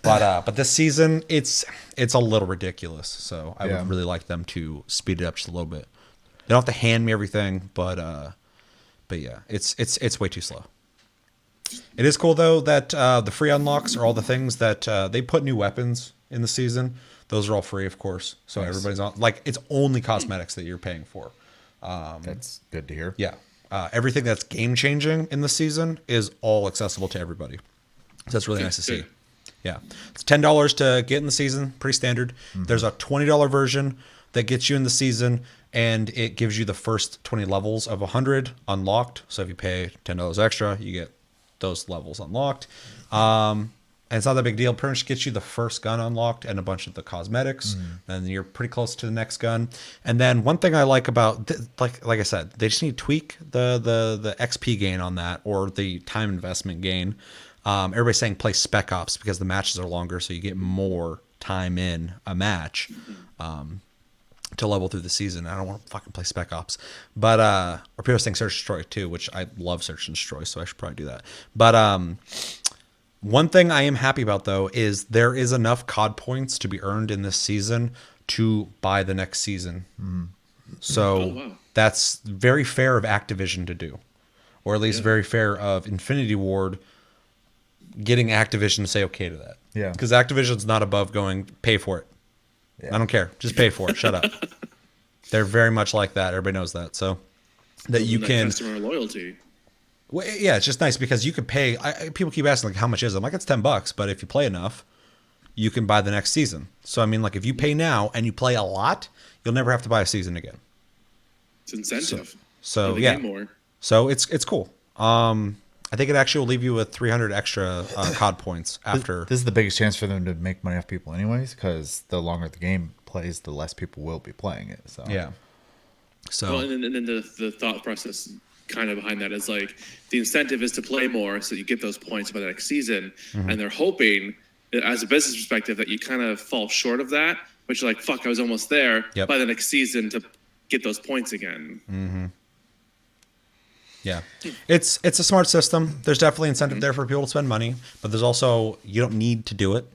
But this season, it's a little ridiculous. So I would really like them to speed it up just a little bit. They don't have to hand me everything, but yeah, it's way too slow. It is cool though that the free unlocks are all the things that they put new weapons in the season. Those are all free, of course. So nice. Everybody's on it's only cosmetics that you're paying for. That's good to hear. Yeah. Everything that's game changing in the season is all accessible to everybody. So that's really nice to see. Yeah. It's $10 to get in the season, pretty standard. Mm-hmm. There's a $20 version that gets you in the season, and it gives you the first 20 levels of 100 unlocked. So if you pay $10 extra, you get those levels unlocked. And it's not that big deal. Pretty much gets you the first gun unlocked and a bunch of the cosmetics. Then you're pretty close to the next gun. And then one thing I like about, like I said, they just need to tweak the XP gain on that, or the time investment gain. Everybody's saying play Spec Ops because the matches are longer, so you get more time in a match to level through the season. I don't want to fucking play Spec Ops. But, or people are saying Search and Destroy too, which I love Search and Destroy, so I should probably do that. But, One thing I am happy about, though, is there is enough COD points to be earned in this season to buy the next season. So that's very fair of Activision to do, or at least very fair of Infinity Ward getting Activision to say okay to that. Yeah. Because Activision's not above going, pay for it. Yeah. I don't care. Just pay for it. Shut up. They're very much like that. Everybody knows that. So that you can... customer loyalty. Well, yeah, it's just nice because you could pay. People keep asking like, how much is it? I'm like, it's $10, but if you play enough, you can buy the next season. So I mean, like, if you pay now and you play a lot, you'll never have to buy a season again. It's incentive. So They yeah, gain more. so it's cool. I think it actually will leave you with 300 extra COD points after. This is the biggest chance for them to make money off people, anyways, because the longer the game plays, the less people will be playing it. So Yeah. So Well, and then the thought process kind of behind that is like the incentive is to play more so you get those points by the next season. Mm-hmm. And they're hoping, as a business perspective, that you kind of fall short of that, but you're like, fuck, I was almost there Yep. by the next season to get those points again. yeah, it's a smart system. There's definitely incentive there for people to spend money, but there's also, you don't need to do it.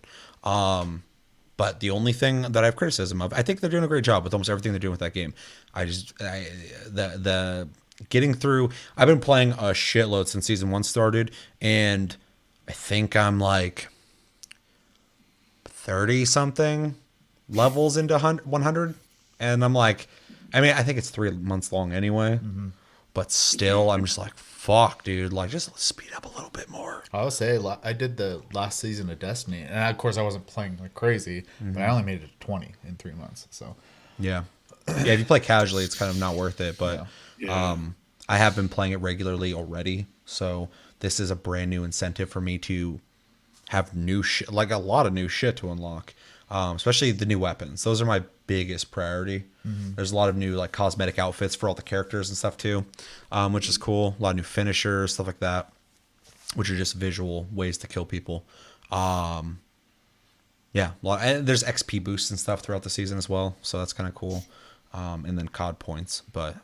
But the only thing that I have criticism of, I think they're doing a great job with almost everything they're doing with that game. The getting through, I've been playing a shitload since season 1 started, and I think I'm like 30 something levels into 100, and I'm like, I mean, I think it's 3 months long anyway, but still, I'm just like, fuck, dude, like, just speed up a little bit more. I would say I did the last season of Destiny, and of course I wasn't playing like crazy, but I only made it to 20 in 3 months. So Yeah. Yeah, if you play casually, it's kind of not worth it, but Yeah. I have been playing it regularly already, so this is a brand new incentive for me to have new shit, like a lot of new shit to unlock, especially the new weapons. Those are my biggest priority. There's a lot of new like cosmetic outfits for all the characters and stuff too, which is cool. A lot of new finishers, stuff like that, which are just visual ways to kill people. Yeah, and there's XP boosts and stuff throughout the season as well, so that's kind of cool. And then COD points, but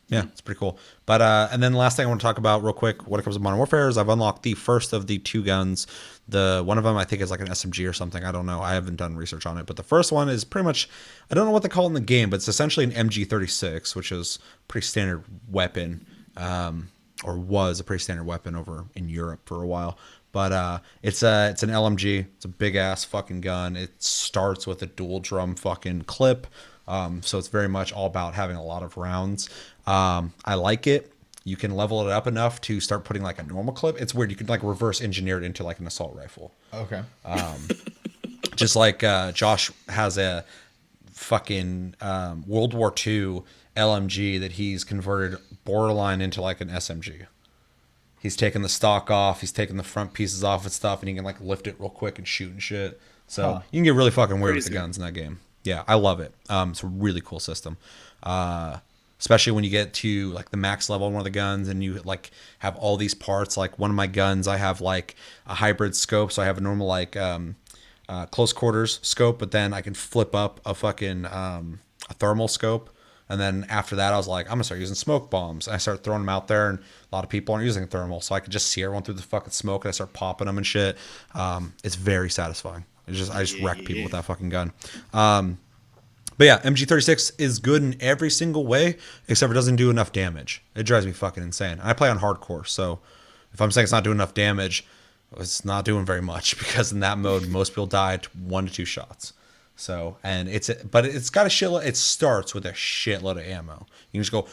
yeah, it's pretty cool. But and then the last thing I want to talk about real quick when it comes to Modern Warfare is I've unlocked the first of the 2 guns. The one of them I think is like an SMG or something. I don't know. I haven't done research on it, but the first one is pretty much, I don't know what they call it in the game, but it's essentially an MG36, which is a pretty standard weapon, or was a pretty standard weapon over in Europe for a while. But it's an LMG. It's a big ass fucking gun. It starts with a dual drum fucking clip. So it's very much all about having a lot of rounds. I like it. You can level it up enough to start putting like a normal clip. It's weird. You can like reverse engineer it into like an assault rifle. okay, Just like Josh has a fucking World War II LMG that he's converted borderline into like an SMG. He's taking the stock off. He's taking the front pieces off and stuff, and he can like lift it real quick and shoot and shit. So you can get really fucking weird with the guns in that game. Yeah, I love it. It's a really cool system, especially when you get to like the max level on one of the guns and you like have all these parts. Like one of my guns, I have like a hybrid scope, so I have a normal like close quarters scope, but then I can flip up a fucking a thermal scope. And then after that, I was like, I'm gonna start using smoke bombs. And I start throwing them out there, and a lot of people aren't using thermal, so I could just see everyone through the fucking smoke, and I start popping them and shit. It's very satisfying. I just wreck people with that fucking gun. But yeah, MG36 is good in every single way, except it doesn't do enough damage. It drives me fucking insane. I play on hardcore, so if I'm saying it's not doing enough damage, it's not doing very much, because in that mode, most people die to 1 to 2 shots. So, and but it's got a shitload. It starts with a shitload of ammo. You can just go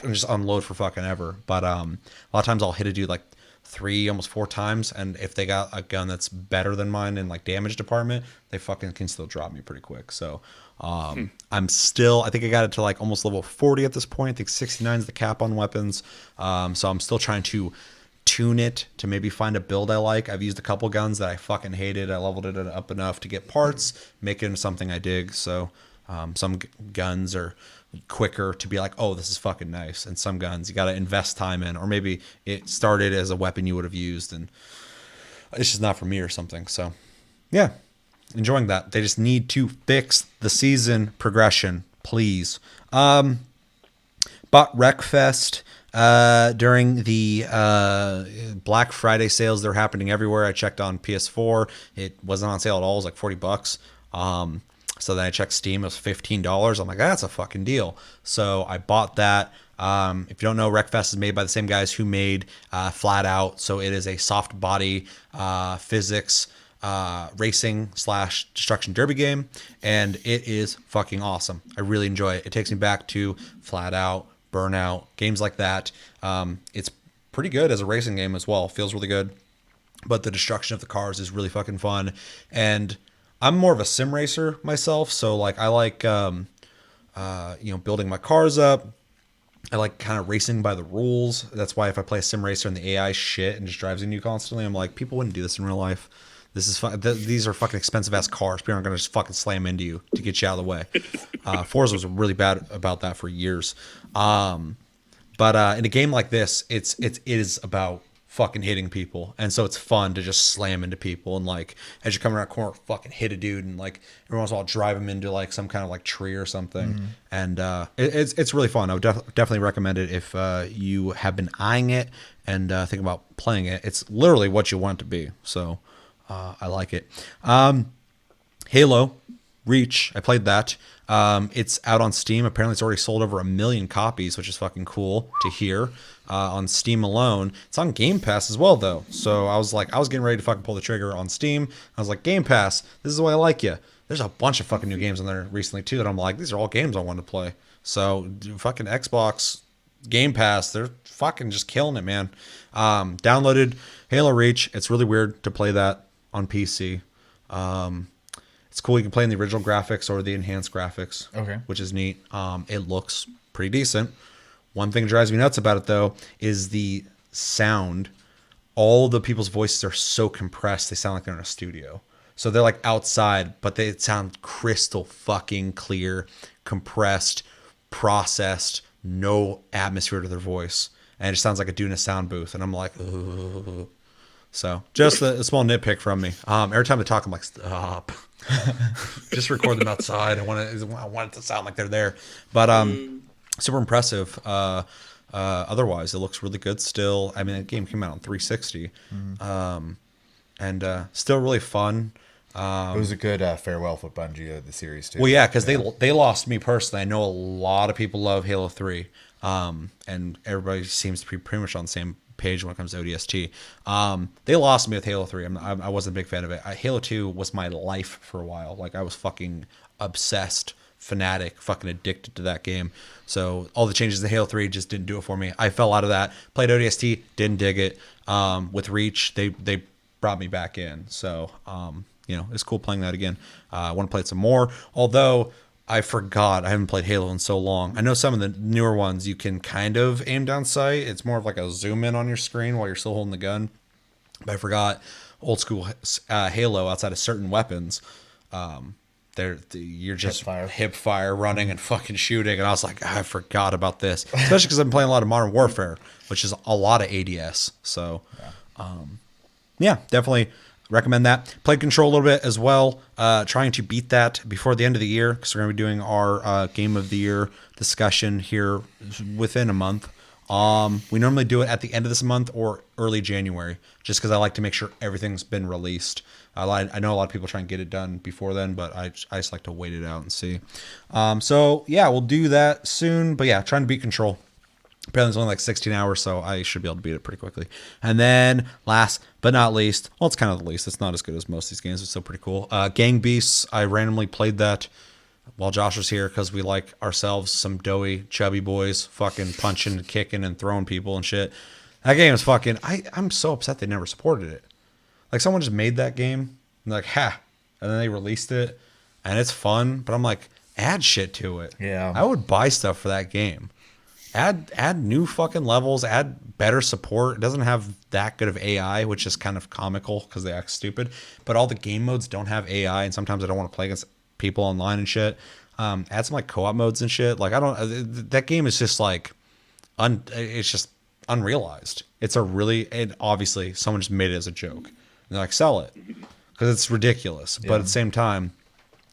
and just unload for fucking ever. But a lot of times I'll hit a dude like 3, almost 4 times, and if they got a gun that's better than mine in like damage department, they fucking can still drop me pretty quick. So I'm still, I think I got it to like almost level 40 at this point. I think 69 is the cap on weapons. So I'm still trying to tune it to maybe find a build I like. I've used a couple guns that I fucking hated. I leveled it up enough to get parts, make it into something I dig. So some guns are quicker to be like, oh, this is fucking nice, and some guns you got to invest time in, or maybe it started as a weapon you would have used and it's just not for me or something. So yeah, enjoying that. They just need to fix the season progression, please. Bought Wreckfest. During the Black Friday sales, they're happening everywhere. I checked on PS4. It wasn't on sale at all. It was like $40. So then I checked Steam. It was $15. I'm like, that's a fucking deal. So I bought that. If you don't know, Wreckfest is made by the same guys who made Flat Out. So it is a soft body physics racing / destruction derby game, and it is fucking awesome. I really enjoy it. It takes me back to Flat Out, Burnout, games like that. It's pretty good as a racing game as well. Feels really good, but the destruction of the cars is really fucking fun. And I'm more of a sim racer myself, so like I like building my cars up. I like kind of racing by the rules. That's why if I play a sim racer and the AI shit and just drives into you constantly, I'm like, people wouldn't do this in real life. This is these are fucking expensive ass cars. People aren't gonna just fucking slam into you to get you out of the way. Forza was really bad about that for years. But in a game like this, it is about fucking hitting people, and so it's fun to just slam into people, and like as you're coming around a corner, fucking hit a dude, and like every once in a while drive him into like some kind of like tree or something. And it's really fun. I would definitely recommend it if you have been eyeing it and think about playing it. It's literally what you want it to be. So I like it. Halo Reach, I played that. It's out on Steam. Apparently it's already sold over 1 million copies, which is fucking cool to hear. On Steam alone. It's on Game Pass as well, though. So I was getting ready to fucking pull the trigger on Steam. I was like, Game Pass, this is the way I like you. There's a bunch of fucking new games on there recently, too, that I'm like, these are all games I want to play. So fucking Xbox Game Pass, they're fucking just killing it, man. Downloaded Halo Reach. It's really weird to play that on PC. It's cool. You can play in the original graphics or the enhanced graphics, Okay. which is neat. It looks pretty decent. One thing that drives me nuts about it, though, is the sound. All the people's voices are so compressed, they sound like they're in a studio. So they're like outside, but they sound crystal fucking clear, compressed, processed, no atmosphere to their voice. And it just sounds like a dude in a sound booth. And I'm like, ugh. So just a small nitpick from me. Every time they talk, I'm like, stop. Just record them outside. I want it to sound like they're there. But super impressive. Otherwise, it looks really good still. I mean, the game came out on 360. And still really fun. It was a good farewell for Bungie of the series, too. Well, yeah, because they lost me personally. I know a lot of people love Halo 3. And everybody seems to be pretty much on the same page when it comes to ODST. They lost me with Halo 3. I wasn't a big fan of it. Halo 2 was my life for a while. Like, I was fucking obsessed, fanatic, fucking addicted to that game. So all the changes to Halo 3 just didn't do it for me. I fell out of that. Played ODST, didn't dig it. With Reach, they brought me back in. So, it's cool playing that again. I want to play it some more. Although I forgot, I haven't played Halo in so long. I know some of the newer ones you can kind of aim down sight. It's more of like a zoom in on your screen while you're still holding the gun. But I forgot old school Halo outside of certain weapons. You're just hip fire running and fucking shooting. And I was like, I forgot about this. Especially because I'm playing a lot of Modern Warfare, which is a lot of ADS. So, yeah, definitely recommend that. Played Control a little bit as well. Trying to beat that before the end of the year because we're going to be doing our Game of the Year discussion here within a month. We normally do it at the end of this month or early January just because I like to make sure everything's been released. I know a lot of people try and get it done before then, but I just like to wait it out and see. So, yeah, we'll do that soon. But, yeah, trying to beat Control. Apparently it's only like 16 hours, so I should be able to beat it pretty quickly. And then last but not least, well, it's kind of the least. It's not as good as most of these games. It's still pretty cool. Gang Beasts, I randomly played that while Josh was here because we like ourselves some doughy, chubby boys fucking punching and kicking and throwing people and shit. That game is fucking... I'm so upset they never supported it. Like, someone just made that game, and they're like, ha! And then they released it, and it's fun, but I'm like, add shit to it. Yeah. I would buy stuff for that game. Add new fucking levels, add better support. It doesn't have that good of AI, which is kind of comical because they act stupid. But all the game modes don't have AI, and sometimes I don't want to play against people online and shit. Add some like co-op modes and shit. Like that game is just like, it's just unrealized. And obviously someone just made it as a joke. And they're like, sell it because it's ridiculous. Yeah. But at the same time,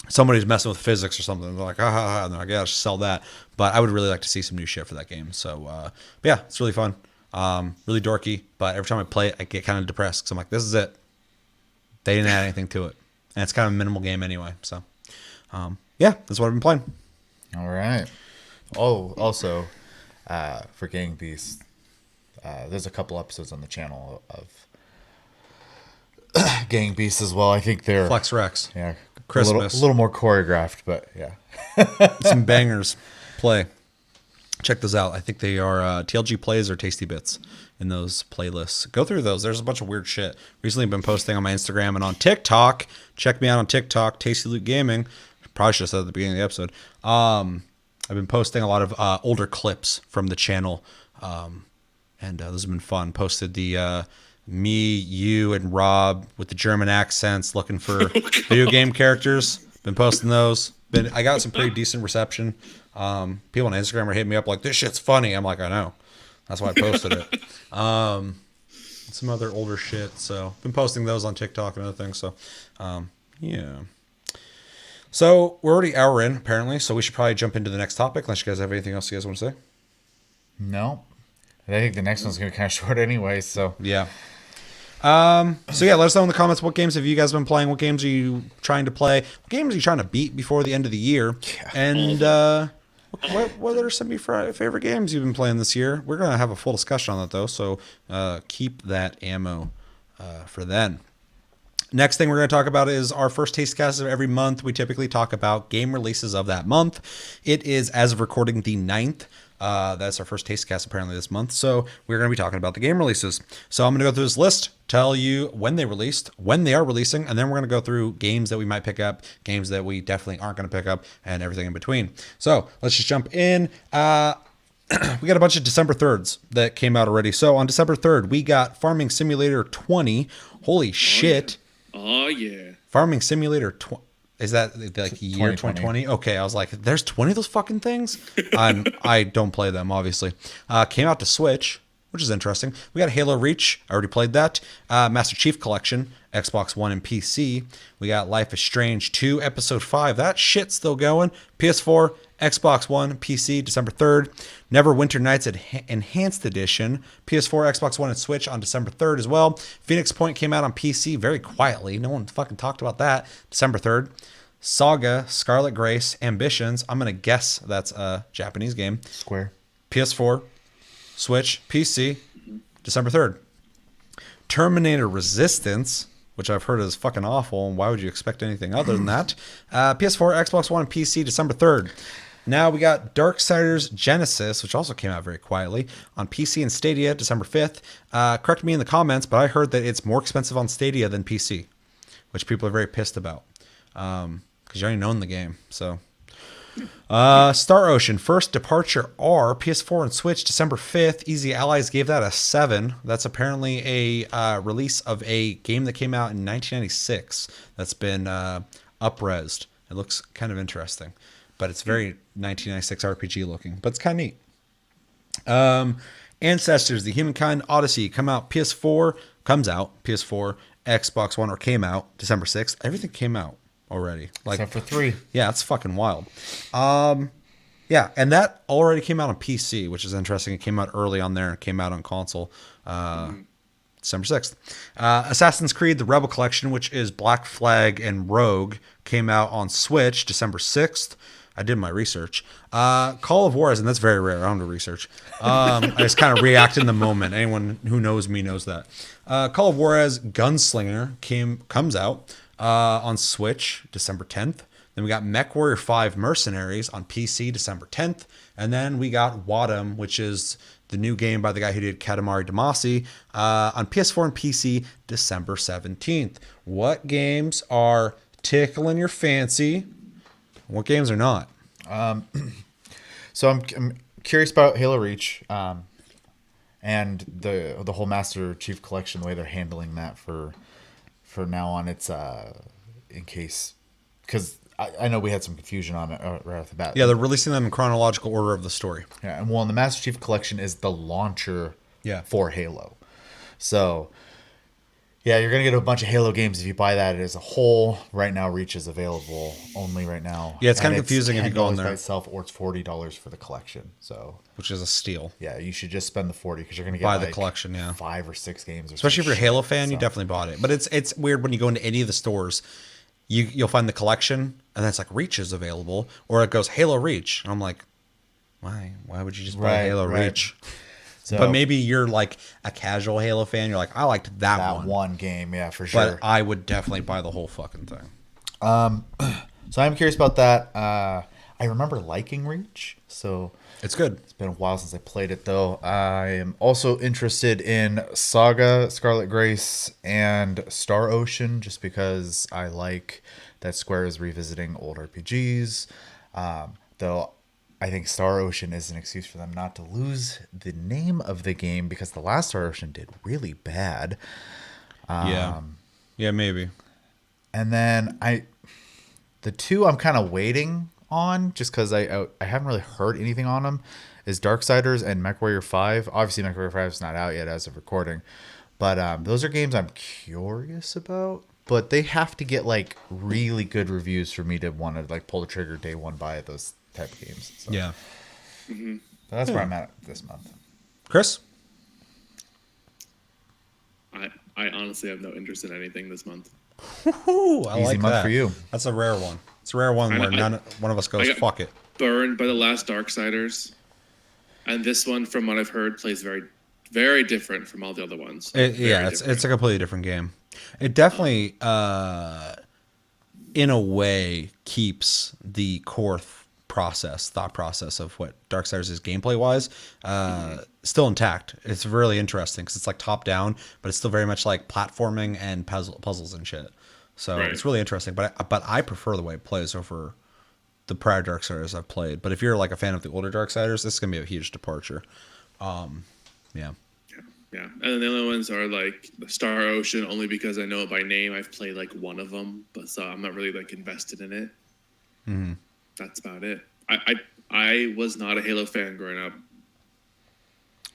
somebody's messing with physics or something. They're like, ha ha ha, and they're like, yeah, I should sell that. But I would really like to see some new shit for that game. So, but yeah, it's really fun. Really dorky, but every time I play it, I get kind of depressed because I'm like, this is it. They didn't add anything to it. And it's kind of a minimal game anyway. So, yeah, that's what I've been playing. All right. Oh, also, for Gang Beasts, there's a couple episodes on the channel of Gang Beasts as well. I think they're Flex Rex. yeah, Christmas. a little more choreographed, but yeah. Some bangers. Play. Check those out. I think they are TLG Plays or Tasty Bits in those playlists. Go through those. There's a bunch of weird shit. Recently been posting on my Instagram and on TikTok. Check me out on TikTok, Tasty Loot Gaming. Probably should have said at the beginning of the episode. I've been posting a lot of older clips from the channel. And those have been fun. Posted the me, you, and Rob with the German accents looking for video game characters. Been posting those. I got some pretty decent reception. People on Instagram are hitting me up like, this shit's funny. I'm like, I know. That's why I posted it. Some other older shit. So been posting those on TikTok and other things. So yeah. So we're already an hour in apparently. So we should probably jump into the next topic unless you guys have anything else you guys want to say. No. I think the next one's going to be kind of short anyway. So yeah. So yeah, let us know in the comments what games have you guys been playing? What games are you trying to play? What games are you trying to beat before the end of the year? Yeah. And what are some of your favorite games you've been playing this year? We're gonna have a full discussion on that though, so keep that ammo for then. Next thing we're going to talk about is our first taste cast of every month. We typically talk about game releases of that month. It is, as of recording, the 9th. That's our first taste cast apparently this month. So we're going to be talking about the game releases. So I'm going to go through this list, tell you when they released, when they are releasing, and then we're going to go through games that we might pick up, games that we definitely aren't going to pick up, and everything in between. So let's just jump in. We got a bunch of December 3rds that came out already. So on December 3rd, we got Farming Simulator 20. Holy shit. Oh, yeah. Farming Simulator 20. Is that like year 2020? Okay, I was like, there's 20 of those fucking things? I don't play them, obviously. Came out to Switch, which is interesting. We got Halo Reach. I already played that. Master Chief Collection, Xbox One and PC. We got Life is Strange 2, Episode 5. That shit's still going. PS4, Xbox One, PC, December 3rd. Neverwinter Nights Enhanced Edition, PS4, Xbox One, and Switch on December 3rd as well. Phoenix Point came out on PC very quietly. No one fucking talked about that. December 3rd. Saga, Scarlet Grace, Ambitions. I'm going to guess that's a Japanese game. Square. PS4, Switch, PC, December 3rd. Terminator Resistance, which I've heard is fucking awful, and why would you expect anything other than that? PS4, Xbox One, and PC, December 3rd. Now we got Darksiders Genesis, which also came out very quietly, on PC and Stadia, December 5th. Correct me in the comments, but I heard that it's more expensive on Stadia than PC, which people are very pissed about, because you already own the game. So, Star Ocean, First Departure R, PS4 and Switch, December 5th. Easy Allies gave that a 7. That's apparently a release of a game that came out in 1996 that's been up-resed. It looks kind of interesting. But it's very 1996 RPG looking. But it's kind of neat. Ancestors, The Humankind Odyssey, comes out PS4, Xbox One, or came out December 6th. Everything came out already. Like, except for 3. Yeah, it's fucking wild. Yeah, and that already came out on PC, which is interesting. It came out early on there. It came out on console. December 6th. Assassin's Creed, The Rebel Collection, which is Black Flag and Rogue, came out on Switch, December 6th. I did my research. Call of Juarez, and that's very rare. I don't do research. I just kind of react in the moment. Anyone who knows me knows that. Call of Juarez Gunslinger comes out on Switch, December 10th. Then we got MechWarrior 5 Mercenaries on PC, December 10th. And then we got Wadham, which is the new game by the guy who did Katamari Damacy, on PS4 and PC, December 17th. What games are tickling your fancy? What games are not? So I'm curious about Halo Reach, and the whole Master Chief Collection, the way they're handling that for now on. It's in case, because I know we had some confusion on it right off the bat. Yeah, they're releasing them in chronological order of the story. Yeah, and well, the Master Chief Collection is the launcher for Halo. So Yeah, you're gonna get a bunch of Halo games if you buy that as a whole. Right now, Reach is available only right now. Yeah, it's And kind of confusing if you go in $10 by there, itself, or it's $40 for the collection. So which is a steal. yeah, you should just spend the 40 because you're gonna get Buy the like collection, yeah. 5 or 6 games. Or Especially if you're a some Halo shit. fan, you So, definitely bought it. But it's weird when you go into any of the stores, you'll find the collection, and that's like Reach is available, or it goes Halo Reach, and I'm like, why? Why would you just buy Right, Halo right. Reach? So, But maybe you're like a casual Halo fan. You're like, I liked that that one, one game, yeah, for sure. but I would definitely buy the whole fucking thing. So I'm curious about that. I remember liking Reach, so It's good. it's been a while since I played it, though. I am also interested in Saga, Scarlet Grace, and Star Ocean, just because I like that Square is revisiting old RPGs. Though I think Star Ocean is an excuse for them not to lose the name of the game, because the last Star Ocean did really bad. Yeah, maybe. And then the two I'm kind of waiting on, just because I haven't really heard anything on them, is Darksiders and MechWarrior 5. Obviously, MechWarrior 5 is not out yet as of recording, but those are games I'm curious about. But they have to get like really good reviews for me to want to like pull the trigger day one buy those type of games. So, Yeah, so that's where I'm at this month. Chris. I honestly have no interest in anything this month. Ooh, I Easy like month that. for you. That's a rare one. It's a rare one where one of us goes, got- fuck it. Burned by the last Darksiders, and this one, from what I've heard, plays very, very different from all the other ones. Yeah, it's a completely different game. It definitely, in a way, keeps the core thought process of what Darksiders is gameplay wise, still intact. It's really interesting because it's like top down, but it's still very much like platforming and puzzles and shit. So Right. it's really interesting. But I prefer the way it plays over the prior Darksiders I've played. But if you're like a fan of the older Darksiders, this is gonna be a huge departure. Yeah. Yeah, and then the other ones are like the Star Ocean, only because I know it by name. I've played like one of them, but so I'm not really like invested in it. Mm-hmm. That's about it. I was not a Halo fan growing up.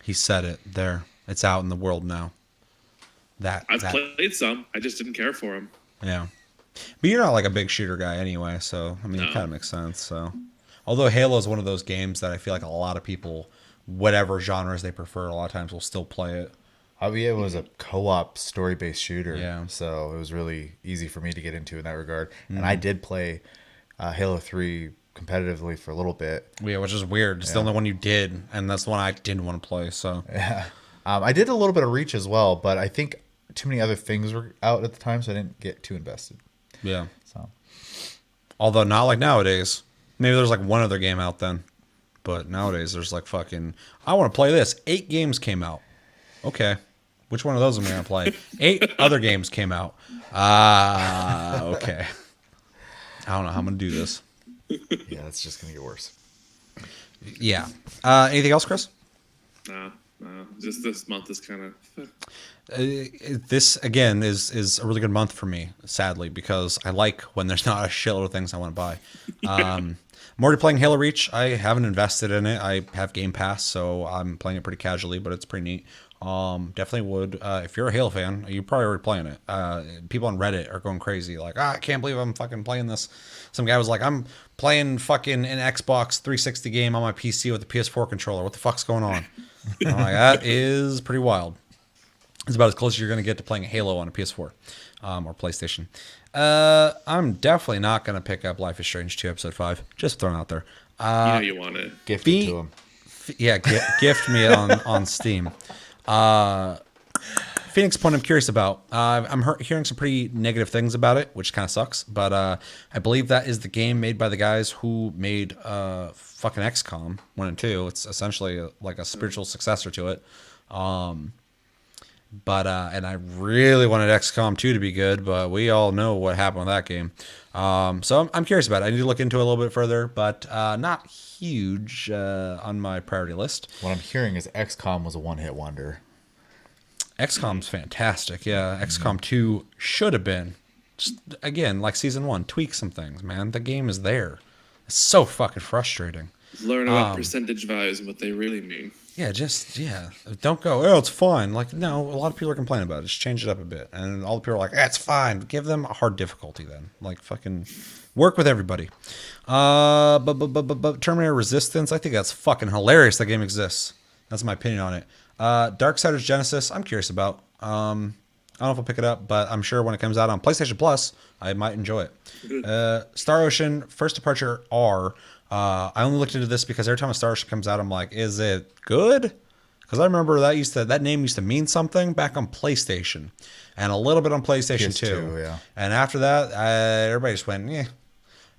He said it there. It's out in the world now. I've played some. I just didn't care for them. Yeah. But you're not like a big shooter guy anyway, so I mean, it No. kind of makes sense. So, although Halo is one of those games that I feel like a lot of people, whatever genres they prefer, a lot of times will still play it. It was a co-op story-based shooter, Yeah. so it was really easy for me to get into in that regard. And I did play Halo 3 competitively for a little bit. Yeah, which is weird. It's the only one you did, and that's the one I didn't want to play. So, I did a little bit of Reach as well, but I think too many other things were out at the time, so I didn't get too invested. yeah. So Although not like nowadays. Maybe there's like one other game out then, but nowadays there's like fucking. I want to play this. 8 games came out. Okay. Which one of those am I going to play? 8 other games came out. Okay. I don't know how I'm going to do this. yeah, it's just gonna get worse. Yeah. Anything else, Chris? Nah, just this month is kind of. This, again, is a really good month for me, sadly, because I like when there's not a shitload of things I want to buy. I'm already playing Halo Reach. I haven't invested in it. I have Game Pass, so I'm playing it pretty casually, but it's pretty neat. Definitely would. If you're a Halo fan, you're probably already playing it. People on Reddit are going crazy, like, I can't believe I'm fucking playing this. Some guy was like, I'm playing fucking an Xbox 360 game on my PC with a PS4 controller. What the fuck's going on? I'm like, that is pretty wild. It's about as close as you're going to get to playing Halo on a PS4 or PlayStation. I'm definitely not going to pick up Life is Strange 2 Episode 5. Just throwing it out there. You know you want it. Gift it to him. Yeah, gift me on Steam. Phoenix Point I'm curious about. I'm hearing some pretty negative things about it, which kind of sucks. But I believe that is the game made by the guys who made fucking XCOM 1 and 2. It's essentially like a spiritual successor to it. But and I really wanted XCOM 2 to be good, but we all know what happened with that game. So I'm curious about it. I need to look into it a little bit further, but not huge on my priority list. What I'm hearing is XCOM was a one-hit wonder. XCOM's fantastic. Yeah, XCOM 2 should have been. Just, again, like Season 1, tweak some things, man. The game is there. It's so fucking frustrating. Learn about percentage values and what they really mean. Yeah, don't go, oh, it's fine. Like, no, a lot of people are complaining about it. Just change it up a bit. And all the people are like, it's fine. Give them a hard difficulty then. Like, fucking work with everybody. But Terminator Resistance, I think that's fucking hilarious that game exists. That's my opinion on it. Darksiders Genesis, I'm curious about. I don't know if I'll pick it up, but I'm sure when it comes out on PlayStation Plus, I might enjoy it. Star Ocean, First Departure R. I only looked into this because every time a Star Ocean comes out, I'm like, is it good? Because I remember that name used to mean something back on PlayStation, and a little bit on PlayStation 2. Yeah. And after that, everybody just went, yeah.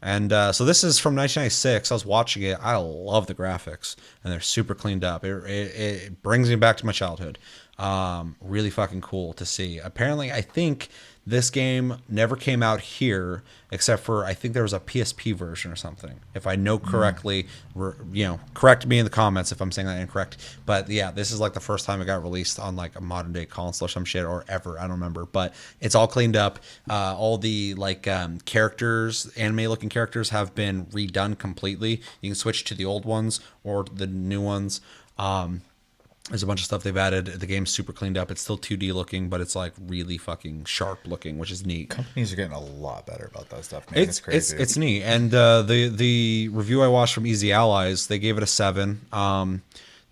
And so this is from 1996. I was watching it. I love the graphics, and they're super cleaned up. It brings me back to my childhood. Really fucking cool to see. Apparently, I think this game never came out here, except for I think there was a PSP version or something. If I know correctly, correct me in the comments if I'm saying that incorrect. But yeah, this is like the first time it got released on like a modern day console or some shit, or ever. I don't remember. But it's all cleaned up. All the characters, anime looking characters, have been redone completely. You can switch to the old ones or the new ones. There's a bunch of stuff they've added. The game's super cleaned up. It's still 2D looking, but it's like really fucking sharp looking, which is neat. Companies are getting a lot better about that stuff, man. It's crazy. It's neat. And the review I watched from Easy Allies, they gave it a 7.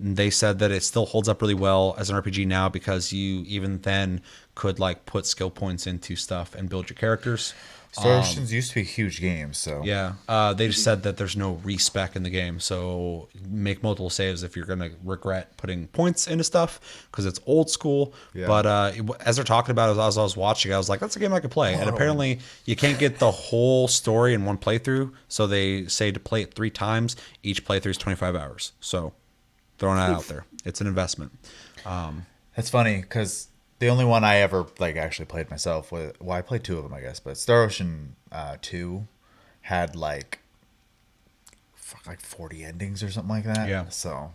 They said that it still holds up really well as an RPG now because you even then could like put skill points into stuff and build your characters. Star Oceans used to be a huge game, so yeah. They just said that there's no respec in the game, so make multiple saves if you're gonna regret putting points into stuff because it's old school. Yeah. But as they're talking about it, as I was watching, I was like, that's a game I could play. And apparently, you can't get the whole story in one playthrough, so they say to play it 3 times. Each playthrough is 25 hours. So throwing that out there, it's an investment. That's funny because the only one I ever actually played myself was, well, I played 2 of them, I guess, but Star Ocean 2 had like 40 endings or something like that. Yeah. So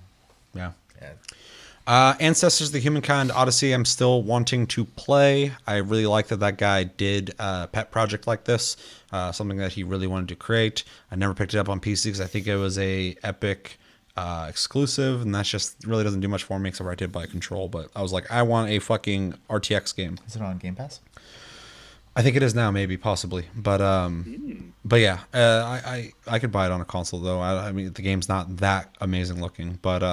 Yeah. yeah. Ancestors of the Humankind Odyssey, I'm still wanting to play. I really like that guy did a pet project like this, something that he really wanted to create. I never picked it up on PC because I think it was a Epic exclusive, and that's just really doesn't do much for me except for I did buy Control. But I was like, I want a fucking RTX game. Is it on Game Pass? I think it is now, maybe, possibly, but yeah, I could buy it on a console though. I mean, the game's not that amazing looking, but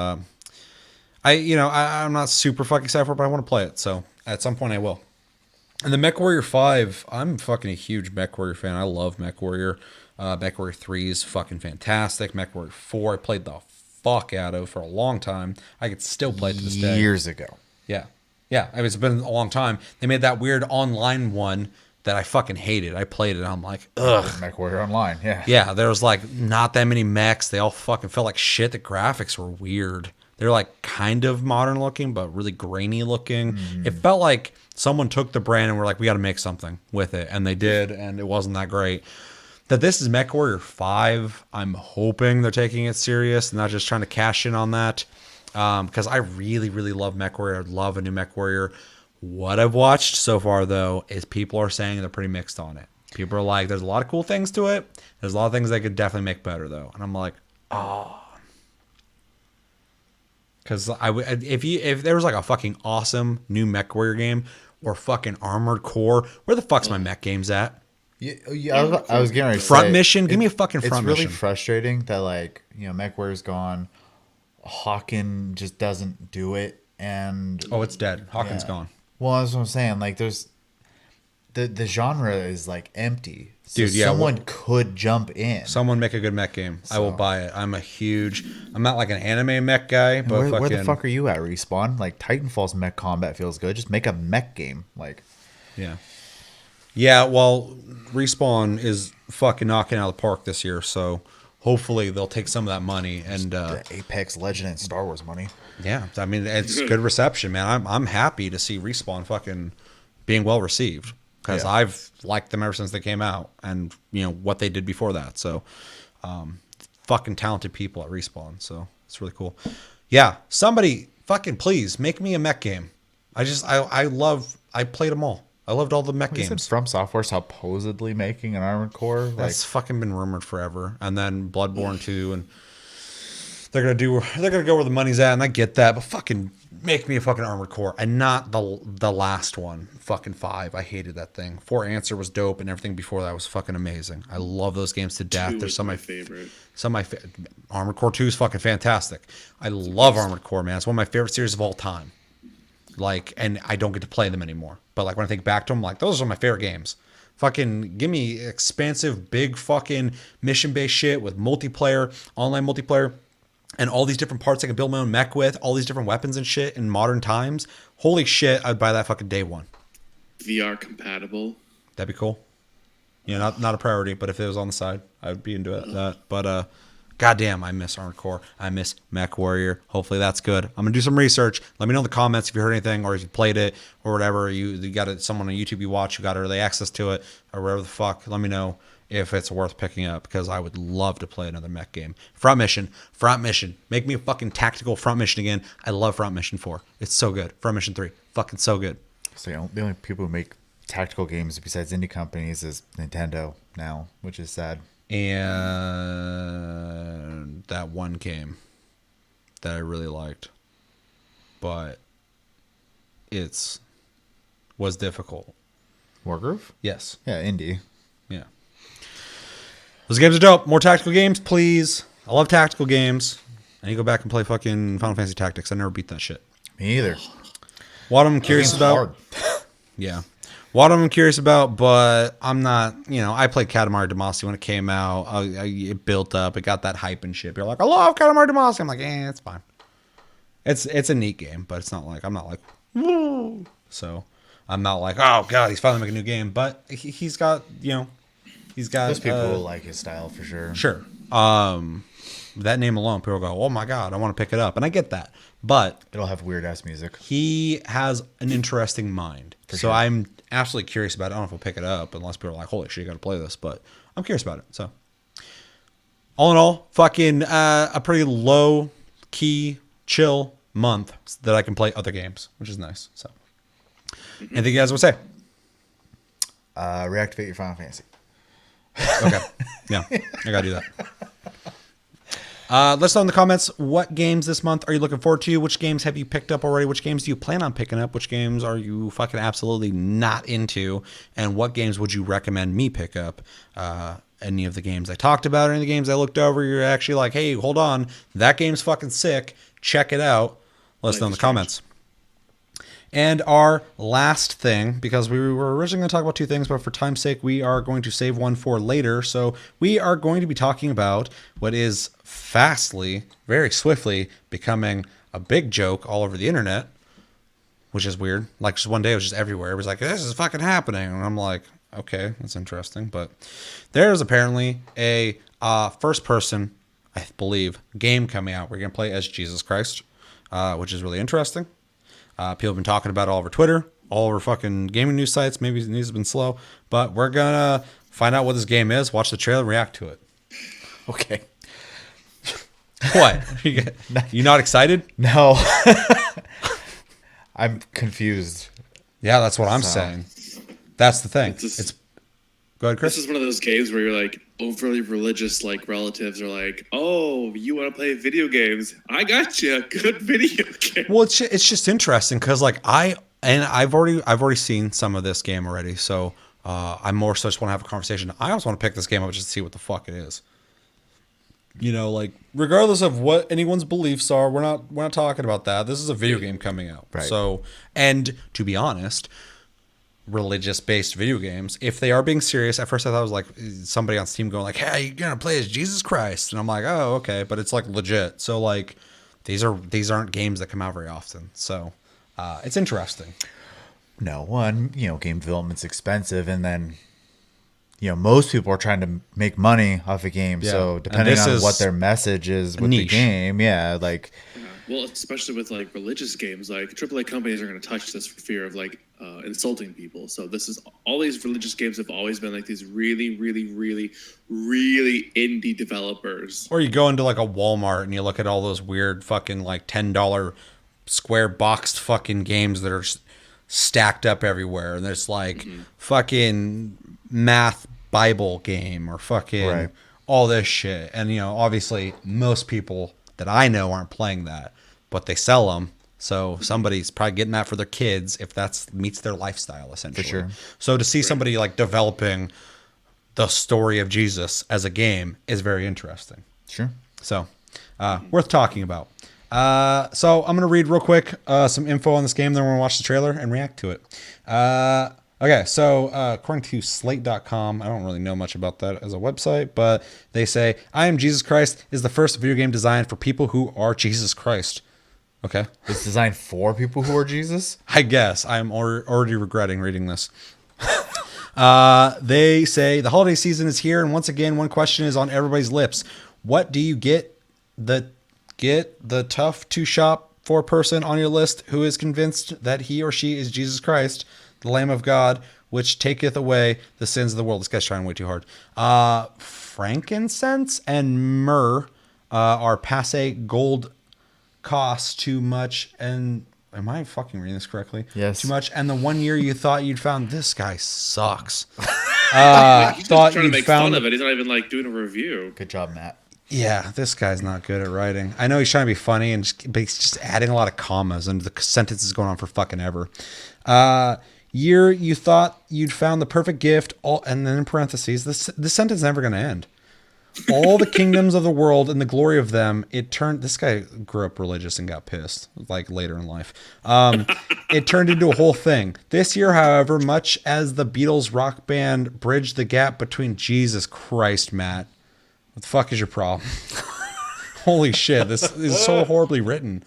I'm not super fucking excited for it, but I want to play it, so at some point I will. And the MechWarrior 5, I'm fucking a huge MechWarrior fan. I love MechWarrior. MechWarrior 3 is fucking fantastic. MechWarrior 4, I played the fuck out of for a long time. I could still play it to this day. Years ago. Yeah. I mean, it's been a long time. They made that weird online one that I fucking hated. I played it, and I'm like, ugh. MechWarrior Online, yeah. Yeah, there was like not that many mechs. They all fucking felt like shit. The graphics were weird. They're like kind of modern looking, but really grainy looking. It felt like someone took the brand and were like, we got to make something with it. And they did, and it wasn't that great. That this is MechWarrior 5, I'm hoping they're taking it serious and not just trying to cash in on that. Because I really, really love MechWarrior. I'd love a new MechWarrior. What I've watched so far, though, is people are saying they're pretty mixed on it. People are like, there's a lot of cool things to it. There's a lot of things they could definitely make better, though. And I'm like, oh. Because if there was like a fucking awesome new MechWarrior game or fucking Armored Core, where the fuck's my mech games at? Yeah, I was getting ready to Front say, mission? Give me a fucking front mission. It's really frustrating that MechWarrior's gone. Hawken just doesn't do it, and it's dead. Hawken's gone. Well, that's what I'm saying. Like, there's the genre is like empty. So Dude, yeah, someone could jump in. Someone make a good mech game. I will buy it. I'm not like an anime mech guy, but where the fuck are you at, Respawn? Like, Titanfall's mech combat feels good. Just make a mech game. Like, yeah. Well, Respawn is fucking knocking out of the park this year, so hopefully they'll take some of that money and the Apex Legend and Star Wars money. Yeah, I mean, it's good reception, man. I'm happy to see Respawn fucking being well received because I've liked them ever since they came out, and what they did before that. So, fucking talented people at Respawn. So it's really cool. Yeah, somebody fucking please make me a mech game. I played them all. I loved all the mech games. From Software supposedly making an Armored Core. That's fucking been rumored forever. And then Bloodborne 2 and they're gonna go where the money's at, and I get that, but fucking make me a fucking Armored Core and not the last one, fucking 5. I hated that thing. 4 Answer was dope, and everything before that was fucking amazing. I love those games to death. They're some of my favorite. Armored Core 2 is fucking fantastic. I love Armored Core, man. It's one of my favorite series of all time. Like, and I don't get to play them anymore. But like when I think back to them, like those are my favorite games. Fucking give me expansive, big fucking mission-based shit with multiplayer, online multiplayer, and all these different parts I can build my own mech with, all these different weapons and shit in modern times. Holy shit, I'd buy that fucking day one. VR compatible. That'd be cool. You know, not a priority, but if it was on the side, I'd be into it. But goddamn, I miss Armored Core. I miss Mech Warrior. Hopefully that's good. I'm gonna do some research. Let me know in the comments if you heard anything or if you played it or whatever. You got it. Someone on YouTube you watch, you got early access to it or whatever the fuck. Let me know if it's worth picking up because I would love to play another mech game. Front Mission. Make me a fucking tactical Front Mission again. I love Front Mission 4. It's so good. Front Mission 3. Fucking so good. So the only people who make tactical games besides indie companies is Nintendo now, which is sad. And that one game that I really liked, but was difficult. Wargroove? Yes. Yeah, indie. Yeah. Those games are dope. More tactical games, please. I love tactical games. I need to go back and play fucking Final Fantasy Tactics. I never beat that shit. Me either. What I'm curious about. Yeah. What I'm curious about, but I'm not, I played Katamari Damacy when it came out. It built up. It got that hype and shit. You're like, I love Katamari Damacy. I'm like, it's fine. It's a neat game, but I'm not like, woo. So I'm not like, oh, God, he's finally making a new game. But he's got. Those people will like his style for sure. Sure. That name alone, people go, oh, my God, I want to pick it up. And I get that. But it'll have weird-ass music. He has an interesting mind. So I'm absolutely curious about it. I don't know if I'll pick it up unless people are like, holy shit, you got to play this. But I'm curious about it. So all in all, fucking a pretty low-key, chill month that I can play other games, which is nice. So anything you guys would say? Reactivate your Final Fantasy. Okay. Yeah, I got to do that. Let us know in the comments what games this month are you looking forward to? Which games have you picked up already? Which games do you plan on picking up? Which games are you fucking absolutely not into? And what games would you recommend me pick up? Any of the games I talked about or any of the games I looked over, you're actually like, hey, hold on. That game's fucking sick. Check it out. Let us know in the comments. And our last thing, because we were originally going to talk about 2 things, but for time's sake, we are going to save one for later. So we are going to be talking about what is fastly, very swiftly becoming a big joke all over the internet, which is weird. Like just one day it was just everywhere. It was like, this is fucking happening. And I'm like, okay, that's interesting. But there's apparently a first person, I believe, game coming out. We're going to play as Jesus Christ, which is really interesting. People have been talking about it all over Twitter, all over fucking gaming news sites. Maybe the news has been slow, but we're going to find out what this game is, watch the trailer, and react to it. Okay. What? You not excited? No. I'm confused. Yeah, that's what I'm saying. That's the thing. Go ahead, Chris. This is one of those games where you're like overly religious, like relatives are like, "Oh, you want to play video games? I got you a good video game." Well, it's just interesting because like I've already seen some of this game already, so I more so just want to have a conversation. I also want to pick this game up just to see what the fuck it is. Like regardless of what anyone's beliefs are, we're not talking about that. This is a video game coming out, right? So, and to be honest, religious-based video games, if they are being serious, at first I thought it was like somebody on Steam going like, hey, you're gonna play as Jesus Christ, and I'm like, oh, okay, but it's like legit. So like these aren't games that come out very often, so it's interesting. No, one, game development's expensive, and then most people are trying to make money off a game. Yeah. So depending on what their message is with the game, like well, especially with like religious games, like AAA companies are going to touch this for fear of like insulting people. So this is all these religious games have always been like these really, really, really, really indie developers. Or you go into like a Walmart and you look at all those weird fucking like $10 square boxed fucking games that are stacked up everywhere, and there's like fucking math Bible game or fucking all this shit, and obviously most people that I know aren't playing that, but they sell them. So somebody's probably getting that for their kids if that's meets their lifestyle, essentially. For sure. So to see somebody like developing the story of Jesus as a game is very interesting. Sure. So worth talking about. So I'm going to read real quick some info on this game, then we're going to watch the trailer and react to it. Okay, so according to Slate.com, I don't really know much about that as a website, but they say, I Am Jesus Christ is the first video game designed for people who are Jesus Christ. Okay. It's designed for people who are Jesus? I guess. I'm already regretting reading this. They say, the holiday season is here, and once again, one question is on everybody's lips. What do you get the tough to shop for person on your list who is convinced that he or she is Jesus Christ, the Lamb of God, which taketh away the sins of the world? This guy's trying way too hard. Frankincense and myrrh are passe gold, cost too much, and am I fucking reading this correctly? Yes. Too much. And the 1 year you thought you'd found this guy sucks. He's just thought trying to you'd make found fun of it. He's not even like doing a review. Good job, Matt. Yeah, this guy's not good at writing. I know he's trying to be funny, but he's just adding a lot of commas, and the sentence is going on for fucking ever. Year you thought you'd found the perfect gift, and then in parentheses, this sentence is never going to end. All the kingdoms of the world and the glory of them, this guy grew up religious and got pissed, like later in life. It turned into a whole thing. This year, however, much as the Beatles rock band bridged the gap between Jesus Christ, Matt. What the fuck is your problem? Holy shit, this is so horribly written.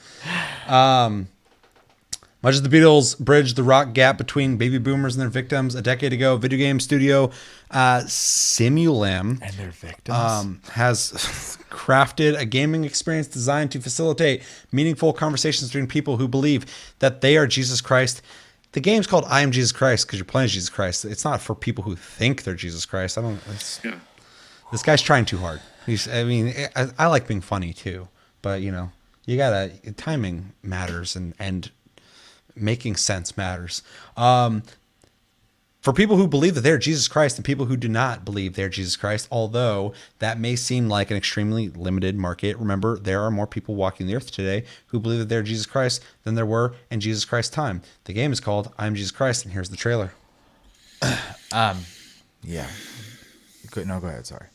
Much as the Beatles bridged the rock gap between baby boomers and their victims a decade ago, video game studio Simulam And their victims. has crafted a gaming experience designed to facilitate meaningful conversations between people who believe that they are Jesus Christ. The game's called I Am Jesus Christ because you're playing Jesus Christ. It's not for people who think they're Jesus Christ. Yeah. This guy's trying too hard. I like being funny too, but you timing matters and making sense matters. For people who believe that they're Jesus Christ and people who do not believe they're Jesus Christ, although that may seem like an extremely limited market, remember, there are more people walking the earth today who believe that they're Jesus Christ than there were in Jesus Christ's time. The game is called I Am Jesus Christ, and here's the trailer. Yeah. Go ahead. Sorry.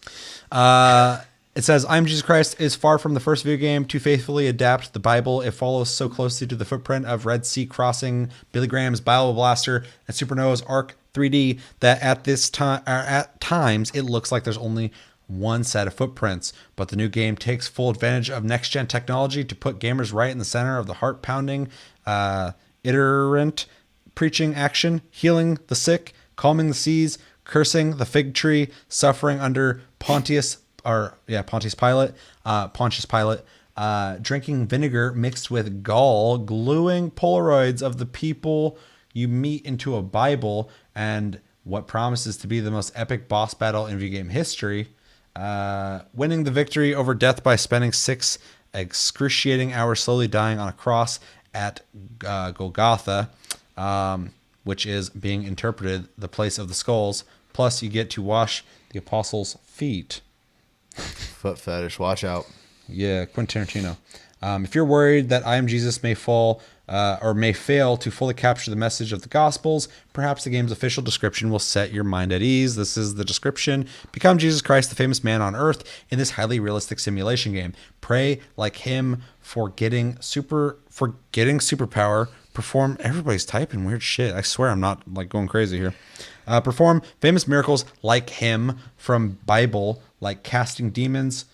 It says, I Am Jesus Christ is far from the first video game to faithfully adapt the Bible. It follows so closely to the footprint of Red Sea Crossing, Billy Graham's Bible Blaster, and Supernova's Arc 3D that at times it looks like there's only one set of footprints. But the new game takes full advantage of next-gen technology to put gamers right in the center of the heart-pounding, iterant preaching action, healing the sick, calming the seas, cursing the fig tree, suffering under Pontius Pilate, drinking vinegar mixed with gall, gluing Polaroids of the people you meet into a Bible, and what promises to be the most epic boss battle in video game history, winning the victory over death by spending 6 excruciating hours slowly dying on a cross at Golgotha, which is being interpreted the place of the skulls. Plus, you get to wash the apostles' feet. Foot fetish. Watch out. Yeah, Quentin Tarantino. If you're worried that I Am Jesus may fail to fully capture the message of the Gospels, perhaps the game's official description will set your mind at ease. This is the description. Become Jesus Christ, the famous man on earth, in this highly realistic simulation game. Pray like him for getting superpower. Perform. Everybody's typing weird shit. I swear I'm not like going crazy here. Perform famous miracles like him from Bible, like casting demons.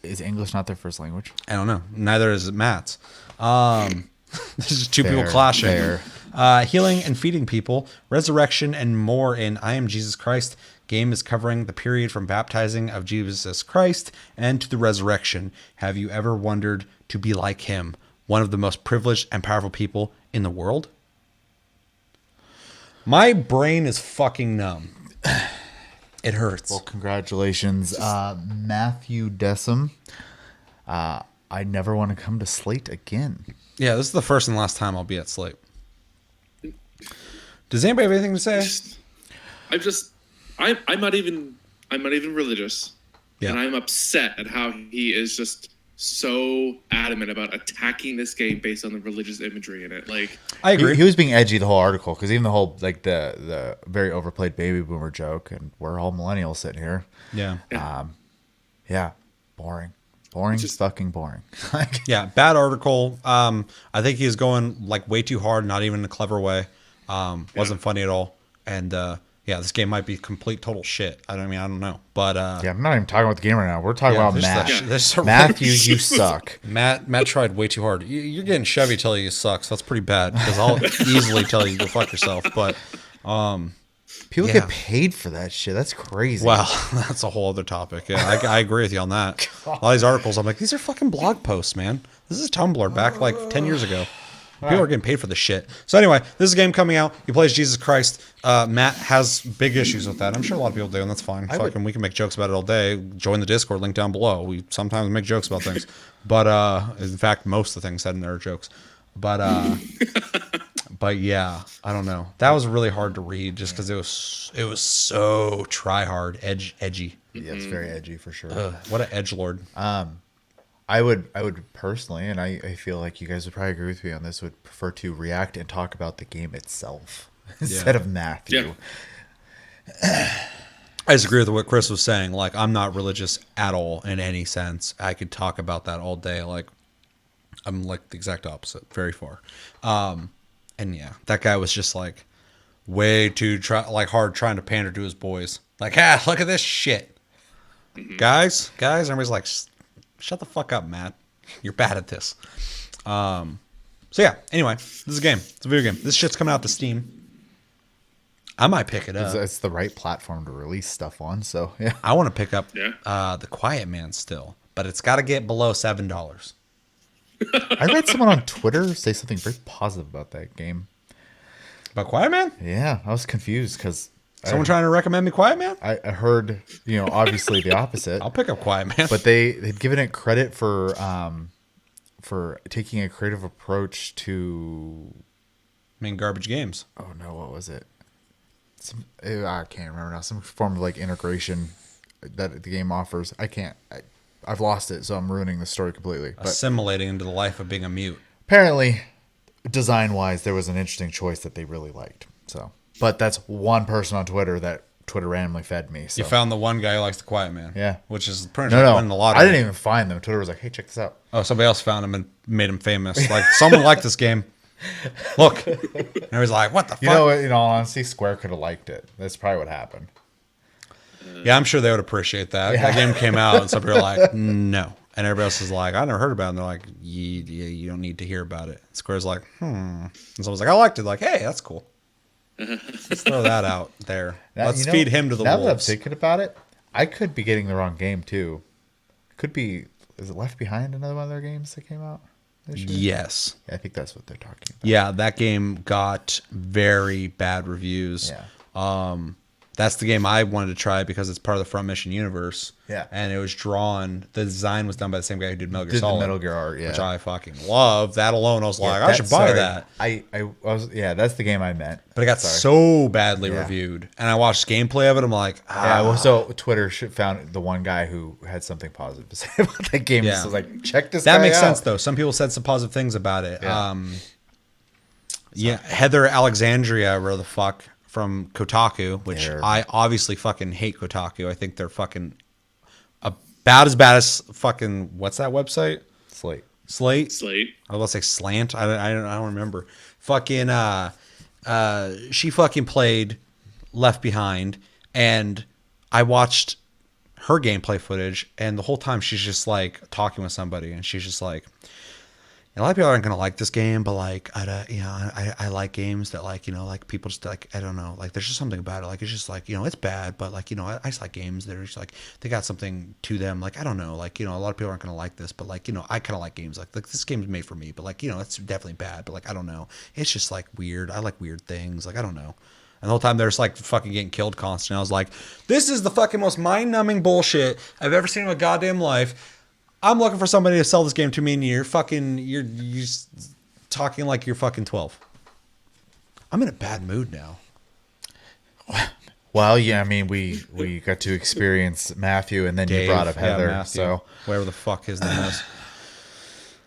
Is English not their first language? I don't know. Neither is Matt's. This is two people clashing. Healing and feeding people, resurrection, and more in I Am Jesus Christ. Game is covering the period from baptizing of Jesus Christ and to the resurrection. Have you ever wondered to be like him, one of the most privileged and powerful people in the world? My brain is fucking numb. It hurts. Well, congratulations, Matthew Dessum. I never want to come to Slate again. Yeah, this is the first and last time I'll be at Slate. Does anybody have anything to say? I'm not even religious. Yeah. And I'm upset at how he is just so adamant about attacking this game based on the religious imagery in it. Like, I agree. He was being edgy the whole article because even the whole like the very overplayed baby boomer joke, and we're all millennials sitting here. Yeah. Yeah, boring, just fucking boring. Like, Yeah, bad article. I think he's going like way too hard, not even in a clever way. Wasn't funny at all. And yeah, this game might be complete total shit. I don't know. But yeah, I'm not even talking about the game right now. We're talking about Matt. Matt. Matthew, you suck. Matt tried way too hard. You're getting Chevy telling you suck, so that's pretty bad because I'll easily tell you to go fuck yourself. But People Yeah. get paid for that shit. That's crazy. well, that's a whole other topic. Yeah, I agree with you on that. A lot of these articles, I'm like, these are fucking blog posts, man. This is Tumblr back like 10 years ago. People are getting paid for this shit. So anyway, this is a game coming out. He plays Jesus Christ. Matt has big issues with that. I'm sure a lot of people do, and that's fine. We can make jokes about it all day. Join the Discord, link down below. We sometimes make jokes about things. But in fact, most of the things said in there are jokes. But but yeah, I don't know. That was really hard to read just because it was so try hard, edgy. Yeah, it's very edgy for sure. What an edgelord. I would personally, and I feel like you guys would probably agree with me on this, would prefer to react and talk about the game itself instead of Matthew. Yeah. I disagree with what Chris was saying. Like, I'm not religious at all in any sense. I could talk about that all day. Like, I'm like the exact opposite, very far. And yeah, that guy was just like way too hard trying to pander to his boys. Like, look at this shit, guys. Everybody's like, shut the fuck up, Matt. You're bad at this. So yeah. Anyway, this is a game. It's a video game. This shit's coming out to Steam. I might pick it up. It's the right platform to release stuff on. So yeah, I want to pick up The Quiet Man still, but it's got to get below $7. I read someone on Twitter say something very positive about that game. About Quiet Man? Yeah, I was confused because Someone trying to recommend me Quiet Man? I heard, obviously the opposite. I'll pick up Quiet Man. But they'd given it credit for taking a creative approach to. I mean, garbage games. Oh no, what was it? I can't remember now. Some form of like integration that the game offers. I've lost it, so I'm ruining the story completely. But Assimilating into the life of being a mute. apparently, design-wise, there was an interesting choice that they really liked. So, but that's one person on Twitter that Twitter randomly fed me. So. You found the one guy who likes The Quiet Man. Yeah. Which is pretty much winning the lottery. I didn't even find them. Twitter was like, hey, check this out. Oh, somebody else found him and made him famous. Like, someone liked this game. Look. And he was like, what the fuck? You know what? In all honesty, Square could have liked it. That's probably what happened. Yeah, I'm sure they would appreciate that. Yeah. That game came out and some people are like, no. And everybody else is like, I never heard about it. And they're like, you don't need to hear about it. Square's like, And someone's like, I liked it. Like, hey, that's cool. Let's throw that out there. Now, Let's feed him to the now that I'm wolves. thinking about it, I could be getting the wrong game too. Could be. Is it Left Behind? Another one of their games that came out this year? Yes. Yeah, I think that's what they're talking about. Yeah, that game got very bad reviews. Yeah. That's the game I wanted to try because it's part of the Front Mission universe. Yeah. And it was drawn. The design was done by the same guy who did Metal Gear Did the Solid. Metal Gear art, yeah. Which I fucking love. That alone, I was like, I should buy that. I was, that's the game I meant. But it got so badly reviewed. And I watched gameplay of it. I'm like, Yeah, well, so Twitter found the one guy who had something positive to say about that game. Yeah. So I was like, check this That guy makes out. sense, though. Some people said some positive things about it. Yeah. Heather Alexandria, where the fuck, from Kotaku, which They're- I obviously fucking hate Kotaku. I think they're fucking about as bad as fucking, what's that website? Slate. Slate? Slate. I was about to say Slant. I don't remember. Fucking, she fucking played Left Behind, and I watched her gameplay footage, and the whole time she's just like talking with somebody, and she's just like, a lot of people aren't gonna like this game, but like, I like games that like, like people just like, I don't know, like there's just something about it, like it's just like, it's bad, but like, I just like games that are just like they got something to them, like I don't know, like a lot of people aren't gonna like this, but like I kind of like games like this game's made for me, but like it's definitely bad, but like I don't know, it's just like weird. I like weird things, like I don't know. And the whole time there's like fucking getting killed constantly. I was like, this is the fucking most mind-numbing bullshit I've ever seen in my goddamn life. I'm looking for somebody to sell this game to me, and you're talking like you're fucking 12. I'm in a bad mood now. Well, yeah, I mean, we got to experience Matthew, and then Dave, you brought up Heather. Matthew, So whatever the fuck his name is.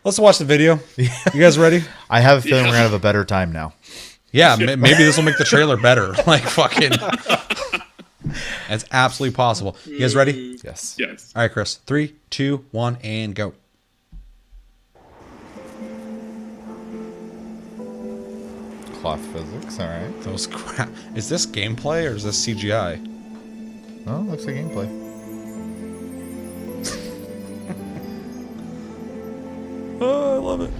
Let's watch the video. You guys ready? I have a feeling we're gonna have a better time now. Yeah, maybe this will make the trailer better. Like fucking. It's absolutely possible. You guys ready? Yes. Yes. All right, Chris. 3, 2, 1, and go. Cloth physics. All right. Those crap. Is this gameplay or is this CGI? Oh, looks like gameplay. Oh, I love it.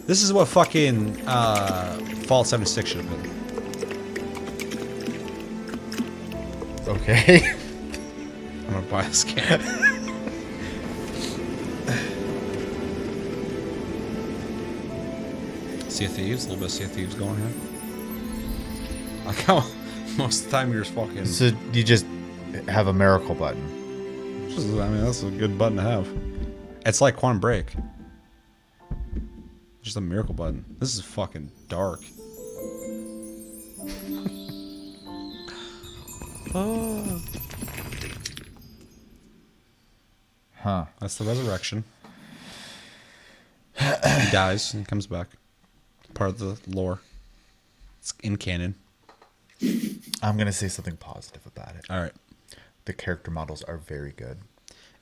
This is what fucking Fallout 76 should have been. Okay. I'm gonna buy this game. Sea of Thieves, a little bit of Sea of Thieves going here. Like how most of the time you're just fucking. So you just have a miracle button. I mean, that's a good button to have. It's like Quantum Break. Just a miracle button. This is fucking dark. Oh. Huh. That's the resurrection. He dies and comes back. Part of the lore. It's in canon. I'm gonna say something positive about it. All right. The character models are very good.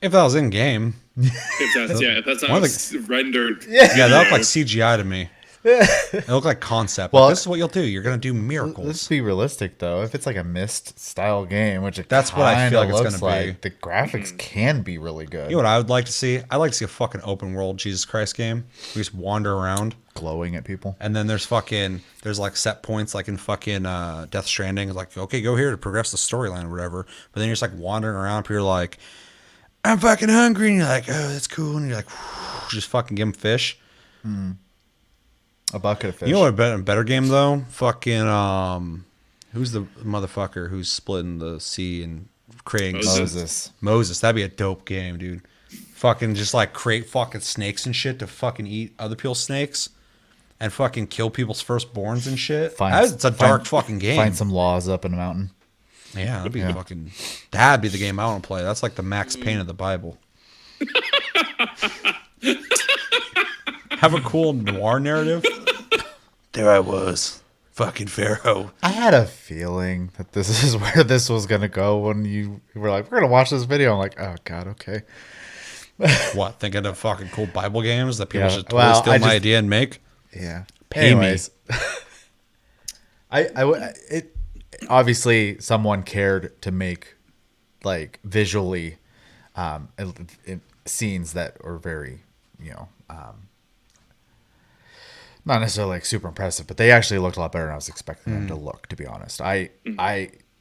If that was in game, If that's not One of rendered. yeah, that looked like CGI to me. It looked like concept. Well, Like, this is what you'll do. You're gonna do Let's miracles. be realistic, though. If it's like a Myst style game, which That's what I feel kinda like it's looks gonna be. the graphics can be really good. You know what I would like to see? I'd like to see a fucking open world Jesus Christ game. We just wander around, Glowing at people. and then there's like set points like in fucking Death Stranding. It's like, okay, go here to progress the storyline or whatever. But then you're just like wandering around. People are like, I'm fucking hungry, and you're like, oh, that's cool, and you're like, just fucking give them fish. A bucket of fish. You know what? A better game though. Fucking who's the motherfucker who's splitting the sea and creating Moses. That'd be a dope game, dude. Fucking just like create fucking snakes and shit to fucking eat other people's snakes and fucking kill people's firstborns and shit. It's a dark fucking game. Find some laws up in a mountain. Yeah, that'd be fucking. That'd be the game I want to play. That's like the Max Payne of the Bible. Have a cool noir narrative. There I was, fucking Pharaoh. I had a feeling that this is where this was gonna go when you were like, "We're gonna watch this video." I'm like, "Oh God, okay." What? Thinking of fucking cool Bible games that people Yeah, should totally well, steal my idea and make? Yeah. Pay me. Anyways, it obviously someone cared to make like visually scenes that were very, not necessarily like super impressive, but they actually looked a lot better than I was expecting them to look, to be honest. I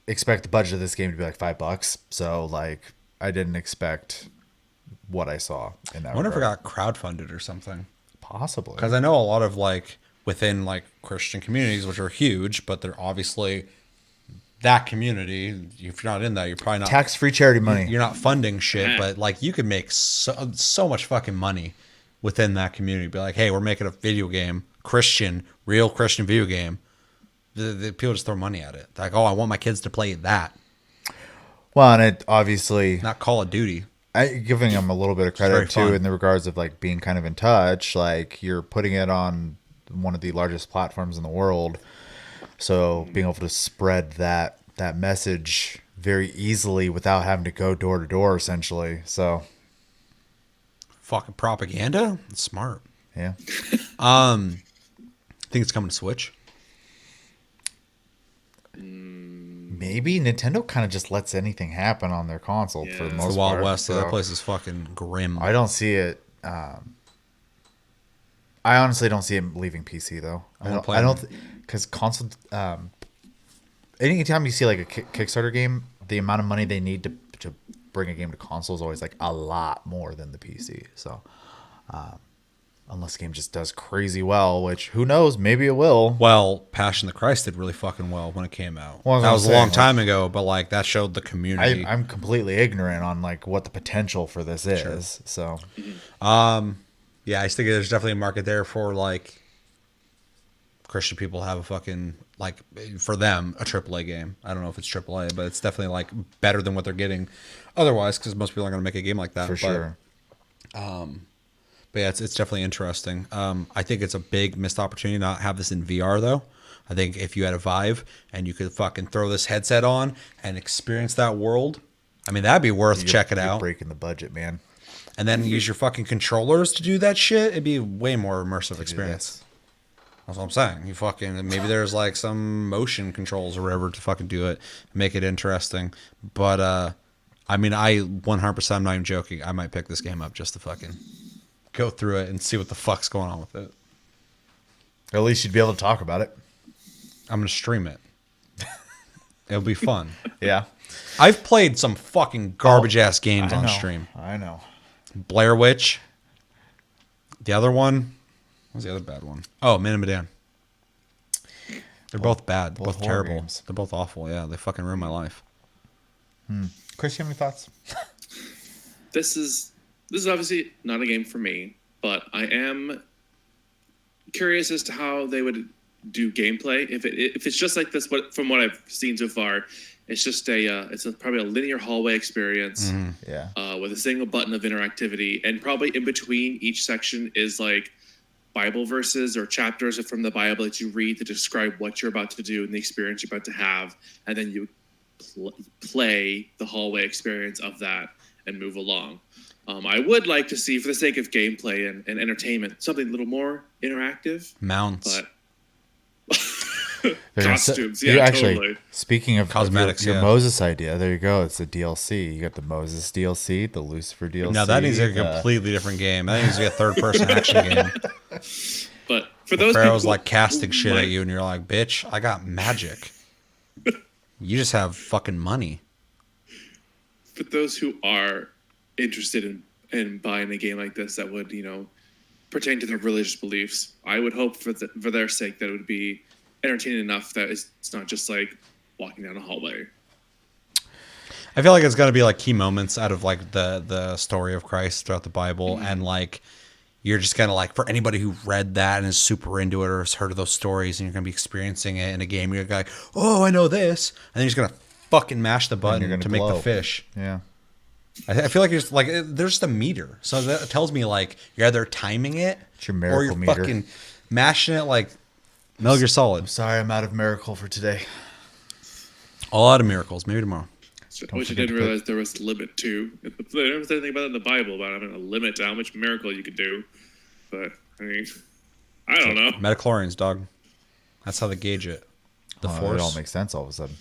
expect the budget of this game to be like $5, so like I didn't expect what I saw in that. I wonder if it regard. got crowdfunded or something. Possibly. Because I know a lot of like within like Christian communities, which are huge, but they're obviously that community. If you're not in that, you're probably not Tax-free charity money. You're not funding shit, but like you could make so much fucking money within that community. Be like, hey, we're making a video game, real Christian video game. The people just throw money at it. Like, oh, I want my kids to play that, Well, and it obviously, not Call of Duty. giving them a little bit of very credit too fun. in the regards of like being kind of in touch. Like you're putting it on one of the largest platforms in the world, so being able to spread that message very easily without having to go door to door, essentially. So Fucking propaganda. It's smart. yeah, I think it's coming to Switch. maybe Nintendo kind of just lets anything happen on their console for the Yeah. most It's the Wild part. West. So So that place is fucking grim. I don't see it. I honestly don't see it leaving PC though. wanna play I don't, it. because console. Anytime you see like a Kickstarter game, the amount of money they need to bring a game to console is always like a lot more than the PC. So, unless the game just does crazy well, which who knows, maybe it will. Well, Passion of the Christ did really fucking well when it came out. Well, that I was was a long saying, time ago, but like that showed the community. I'm completely ignorant on like what the potential for this is. So, Yeah, I just think there's definitely a market there for like Christian people have a fucking, like, for them, a AAA game. I don't know if it's AAA, but it's definitely, like, better than what they're getting otherwise, because most people aren't going to make a game like that. For sure. But yeah, it's definitely interesting. I think it's a big missed opportunity to not have this in VR, though. I think if you had a Vive and you could fucking throw this headset on and experience that world, I mean, that'd be worth checking out. Breaking the budget, man. And then use your fucking controllers to do that shit. It'd be a way more immersive experience. That's what I'm saying. You fucking, maybe there's like some motion controls or whatever to fucking do it, make it interesting. But I mean, I 100%, I'm not even joking. I might pick this game up just to fucking go through it and see what the fuck's going on with it. At least you'd be able to talk about it. I'm gonna stream it. It'll be fun. Yeah. I've played some fucking garbage ass games on stream. I know. Blair Witch. The other one. What was the other bad one? Oh, Man and Medan. They're both bad. They're both terrible. Games. They're both awful. Yeah, they fucking ruined my life. Chris, you have any thoughts? This is obviously not a game for me, but I am curious as to how they would do gameplay. If it's just like this, from what I've seen so far, it's just probably a linear hallway experience. Yeah. With a single button of interactivity, and probably in between each section is like Bible verses or chapters from the Bible that you read to describe what you're about to do and the experience you're about to have, and then you play the hallway experience of that and move along. I would like to see, for the sake of gameplay and entertainment, something a little more interactive. Mounts. But costumes, yeah, actually, totally. Speaking of Cosmetics, your yeah. Moses idea, there you go. It's a DLC. You got the Moses DLC, the Lucifer DLC. No, that needs to be a completely different game. That needs to be a third-person action game. But for those Pharaoh's people like casting shit might- at you, and you're like, bitch, I got magic. You just have fucking money. for those who are interested in buying a game like this that would, pertain to their religious beliefs, I would hope for their sake that it would be entertaining enough that it's not just like walking down a hallway. I feel like it's gonna be like key moments out of like the story of Christ throughout the Bible, and like you're just gonna like, for anybody who read that and is super into it or has heard of those stories, and you're gonna be experiencing it in a game, you're like, oh, I know this, and then you're just gonna fucking mash the button to make the fish. Yeah. I feel like you're just like, there's just a meter, so that tells me like you're either timing it It's your or miracle you're meter. fucking mashing it like Metal Gear Solid. Sorry, I'm out of miracle for today. All out of miracles. Maybe tomorrow. Which I didn't realize there was a limit to. There never said anything about it in the Bible about having a limit to how much miracle you could do. But I mean, I don't know. Metachlorians, dog. That's how they gauge it. The It force. all makes sense all of a sudden.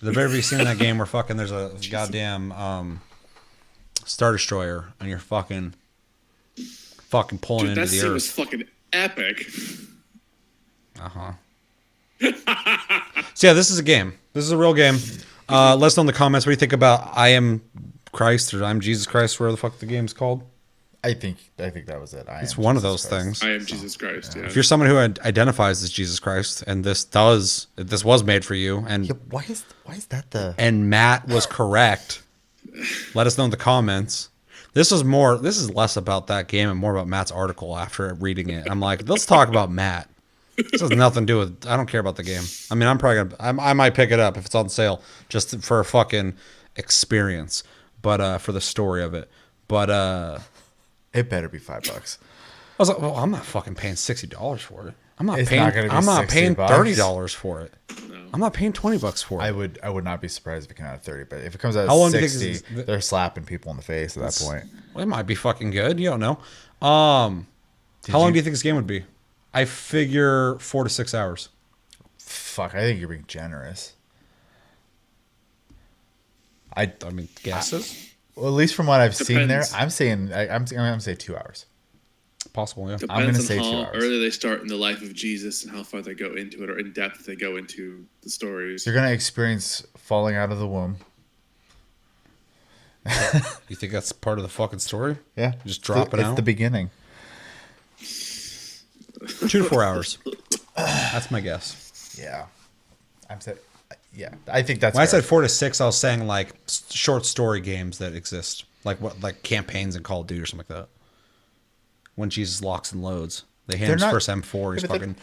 The very scene in that game where fucking there's a goddamn Star Destroyer and you're fucking pulling Dude, into that the scene earth. was fucking epic. So yeah, this is a game. This is a real game. Let us know in the comments what you think about I Am Christ or I'm Jesus Christ, whatever the fuck the game's called. I think that was it. It's one of those things. I am Jesus Christ. Yeah. If you're someone who identifies as Jesus Christ and this was made for you, and Yeah, why is that the and Matt was correct, let us know in the comments. This is less about that game and more about Matt's article after reading it. I'm like, let's talk about Matt. This has nothing to do with, I don't care about the game. I mean, I might pick it up if it's on sale just for a fucking experience, but for the story of it. But it better be $5. I was like, well, I'm not fucking paying $60 for it. I'm not It's paying. not gonna be I'm not paying $60. $30 for it. I'm not paying $20 for it. I would not be surprised if it came out at 30, but if it comes out How long at do you 60, think they're slapping people in the face at that point. Well, it might be fucking good. You don't know. How long do you think this game would be? I figure 4 to 6 hours. Fuck, I think you're being generous. I mean, guesses? Well, at least from what I've seen there, Depends. I'm gonna say 2 hours. Possible, yeah. I'm gonna Depends say on 2 how hours. early they start in the life of Jesus and how far they go into it, or in depth they go into the stories. You're gonna experience falling out of the womb. You think that's part of the fucking story? Yeah, Just drop it It's out? the beginning. 2 to 4 hours. That's my guess. Yeah, I think that's. When I fair. said 4 to 6, I was saying like short story games that exist, like campaigns in Call of Duty or something like that. When Jesus locks and loads, they hand his not- first M4. He's Yeah, but fucking.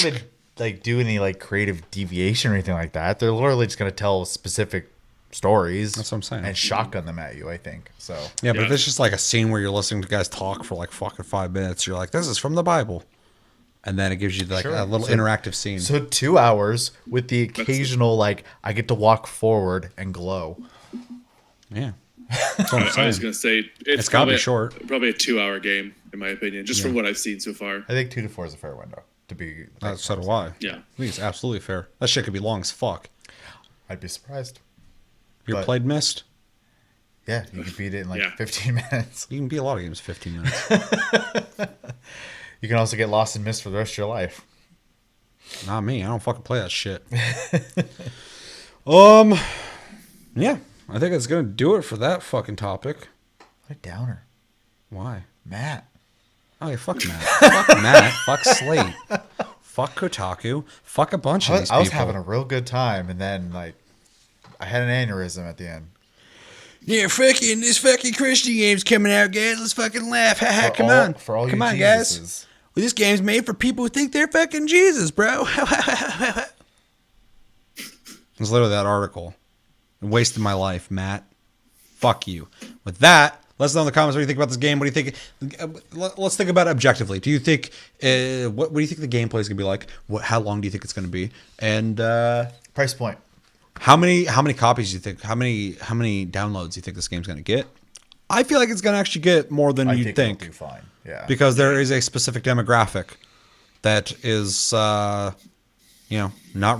going to like do any like creative deviation or anything like that. They're literally just going to tell specific stories. That's what I'm saying. And shotgun them at you, I think. So Yeah, but if it's just like a scene where you're listening to guys talk for like fucking 5 minutes, you're like, this is from the Bible. And then it gives you like a little interactive scene. So 2 hours with the occasional like I get to walk forward and glow. Yeah. That's what I'm I saying. was gonna say It's gotta be short. Probably a 2-hour game in my opinion, just from what I've seen so far. I think 2 to 4 is a fair window to be. Like, So do I. Yeah. I think it's absolutely fair. That shit could be long as fuck. I'd be surprised. You ever played Myst? Yeah, you could beat it in like Yeah. 15 minutes. You can beat a lot of games in 15 minutes. You can also get lost in mist for the rest of your life. Not me. I don't fucking play that shit. Yeah. I think it's gonna do it for that fucking topic. What a downer. Why? Matt. Oh yeah, fuck Matt. Fuck Matt. Fuck Slate. Fuck Kotaku. Fuck a bunch of these people. I was having a real good time, and then like I had an aneurysm at the end. Yeah, fucking this fucking Christian game's coming out, guys. Let's fucking laugh. Haha, come on. For all come you on, Jesuses. guys. Well, this game's made for people who think they're fucking Jesus, bro. It's literally that article. I wasted my life, Matt. Fuck you. With that, let us know in the comments what you think about this game. What do you think? Let's think about it objectively. Do you think what do you think the gameplay is gonna be like? How long do you think it's gonna be? And Price point. how many copies do you think? How many downloads do you think this game's gonna get? I feel like it's gonna actually get more than you'd think. It'll do fine. Yeah. Because there is a specific demographic that is, not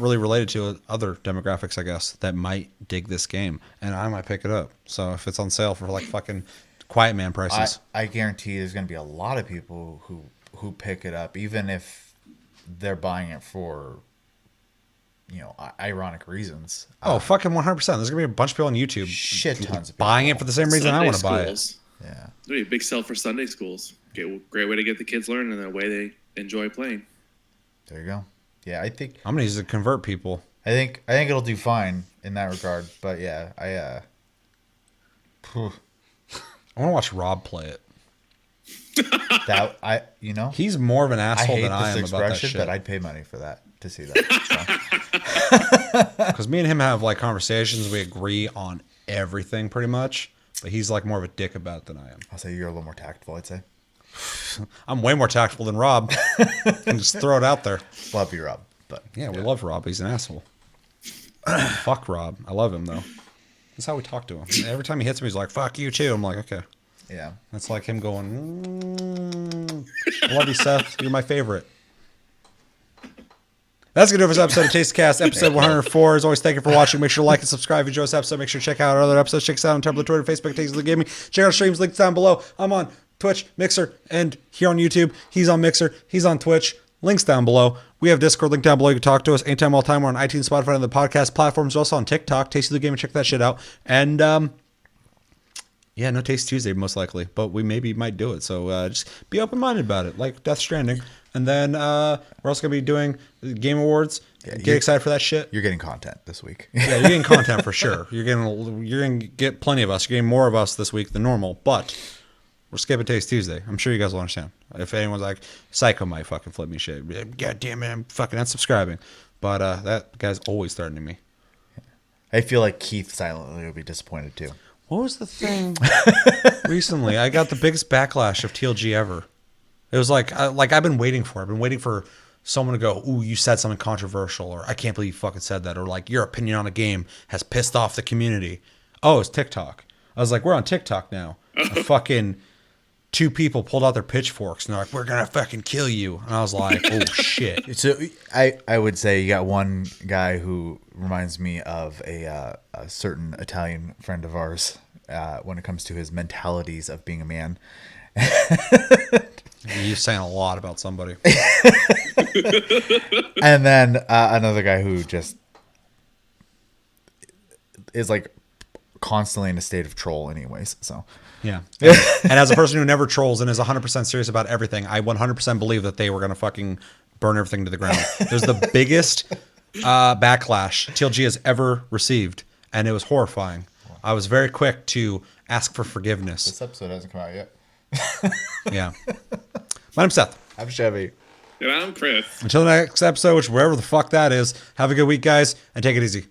really related to other demographics, I guess, that might dig this game, and I might pick it up. So if it's on sale for like fucking Quiet Man prices, I guarantee there's going to be a lot of people who pick it up, even if they're buying it for, ironic reasons. fucking 100%. There's gonna be a bunch of people on YouTube, Shit tons of buying people. it for the same reason I want to buy it. schools. Yeah. There'll be a big sell for Sunday schools. Great way to get the kids learning and the way they enjoy playing. There you go. Yeah, I think I'm gonna use it to convert people. I think it'll do fine in that regard. But yeah, I want to watch Rob play it. He's more of an I asshole hate than I this am about that expression, shit. but I'd pay money for that to see that. Because me and him have like conversations, we agree on everything pretty much, but he's like more of a dick about it than I am. I'll say you're a little more tactful. I'd say. I'm way more tactful than Rob. And just throw it out there. Love you, Rob. But Yeah, we love Rob. He's an asshole. Fuck Rob. I love him though. That's how we talk to him. And every time he hits me, he's like, "Fuck you too." I'm like, okay. yeah. That's like him going, I love you, Seth. You're my favorite. That's going to do it for this episode of Taste Cast, episode 104. As always, thank you for watching. Make sure to like and subscribe if you enjoyed this episode. Make sure to check out our other episodes. Check us out on Tumblr, Twitter, Facebook, Taste of the Gaming. Check out our streams, links down below. I'm on Twitch, Mixer, and here on YouTube. He's on Mixer. He's on Twitch. Links down below. We have Discord, link down below. You can talk to us anytime, all the time. We're on iTunes, Spotify, and the podcast platforms. We're also on TikTok, Taste of the Gaming. Check that shit out. And, yeah, no Taste Tuesday, most likely, but we maybe might do it. So just be open-minded about it, like Death Stranding. And then we're also going to be doing the Game Awards. Yeah, Get excited for that shit. You're getting content this week. Yeah, you're getting content for sure. You're gonna get plenty of us. You're getting more of us this week than normal, but we're skipping Taste Tuesday. I'm sure you guys will understand. If anyone's like, Psycho might fucking flip me shit. Be like, God damn it, I'm fucking unsubscribing. But that guy's always threatening me. I feel like Keith silently would be disappointed too. What was the thing recently? I got the biggest backlash of TLG ever. It was like I've been waiting for it. I've been waiting for someone to go, ooh, you said something controversial, or I can't believe you fucking said that, or like your opinion on a game has pissed off the community. Oh, it's TikTok. I was like, we're on TikTok now. Fucking 2 people pulled out their pitchforks and they're like, we're gonna fucking kill you. And I was like, oh shit. So I would say you got one guy who reminds me of a certain Italian friend of ours when it comes to his mentalities of being a man. You're saying a lot about somebody. And then another guy who just is like constantly in a state of troll anyways. So yeah. And as a person who never trolls and is 100% serious about everything, I 100% believe that they were going to fucking burn everything to the ground. It was the biggest backlash TLG has ever received, and it was horrifying. I was very quick to ask for forgiveness. this episode hasn't come out yet. Yeah. My name's Seth. I'm Chevy. And I'm Chris. Until the next episode, which wherever the fuck that is, have a good week, guys, and take it easy.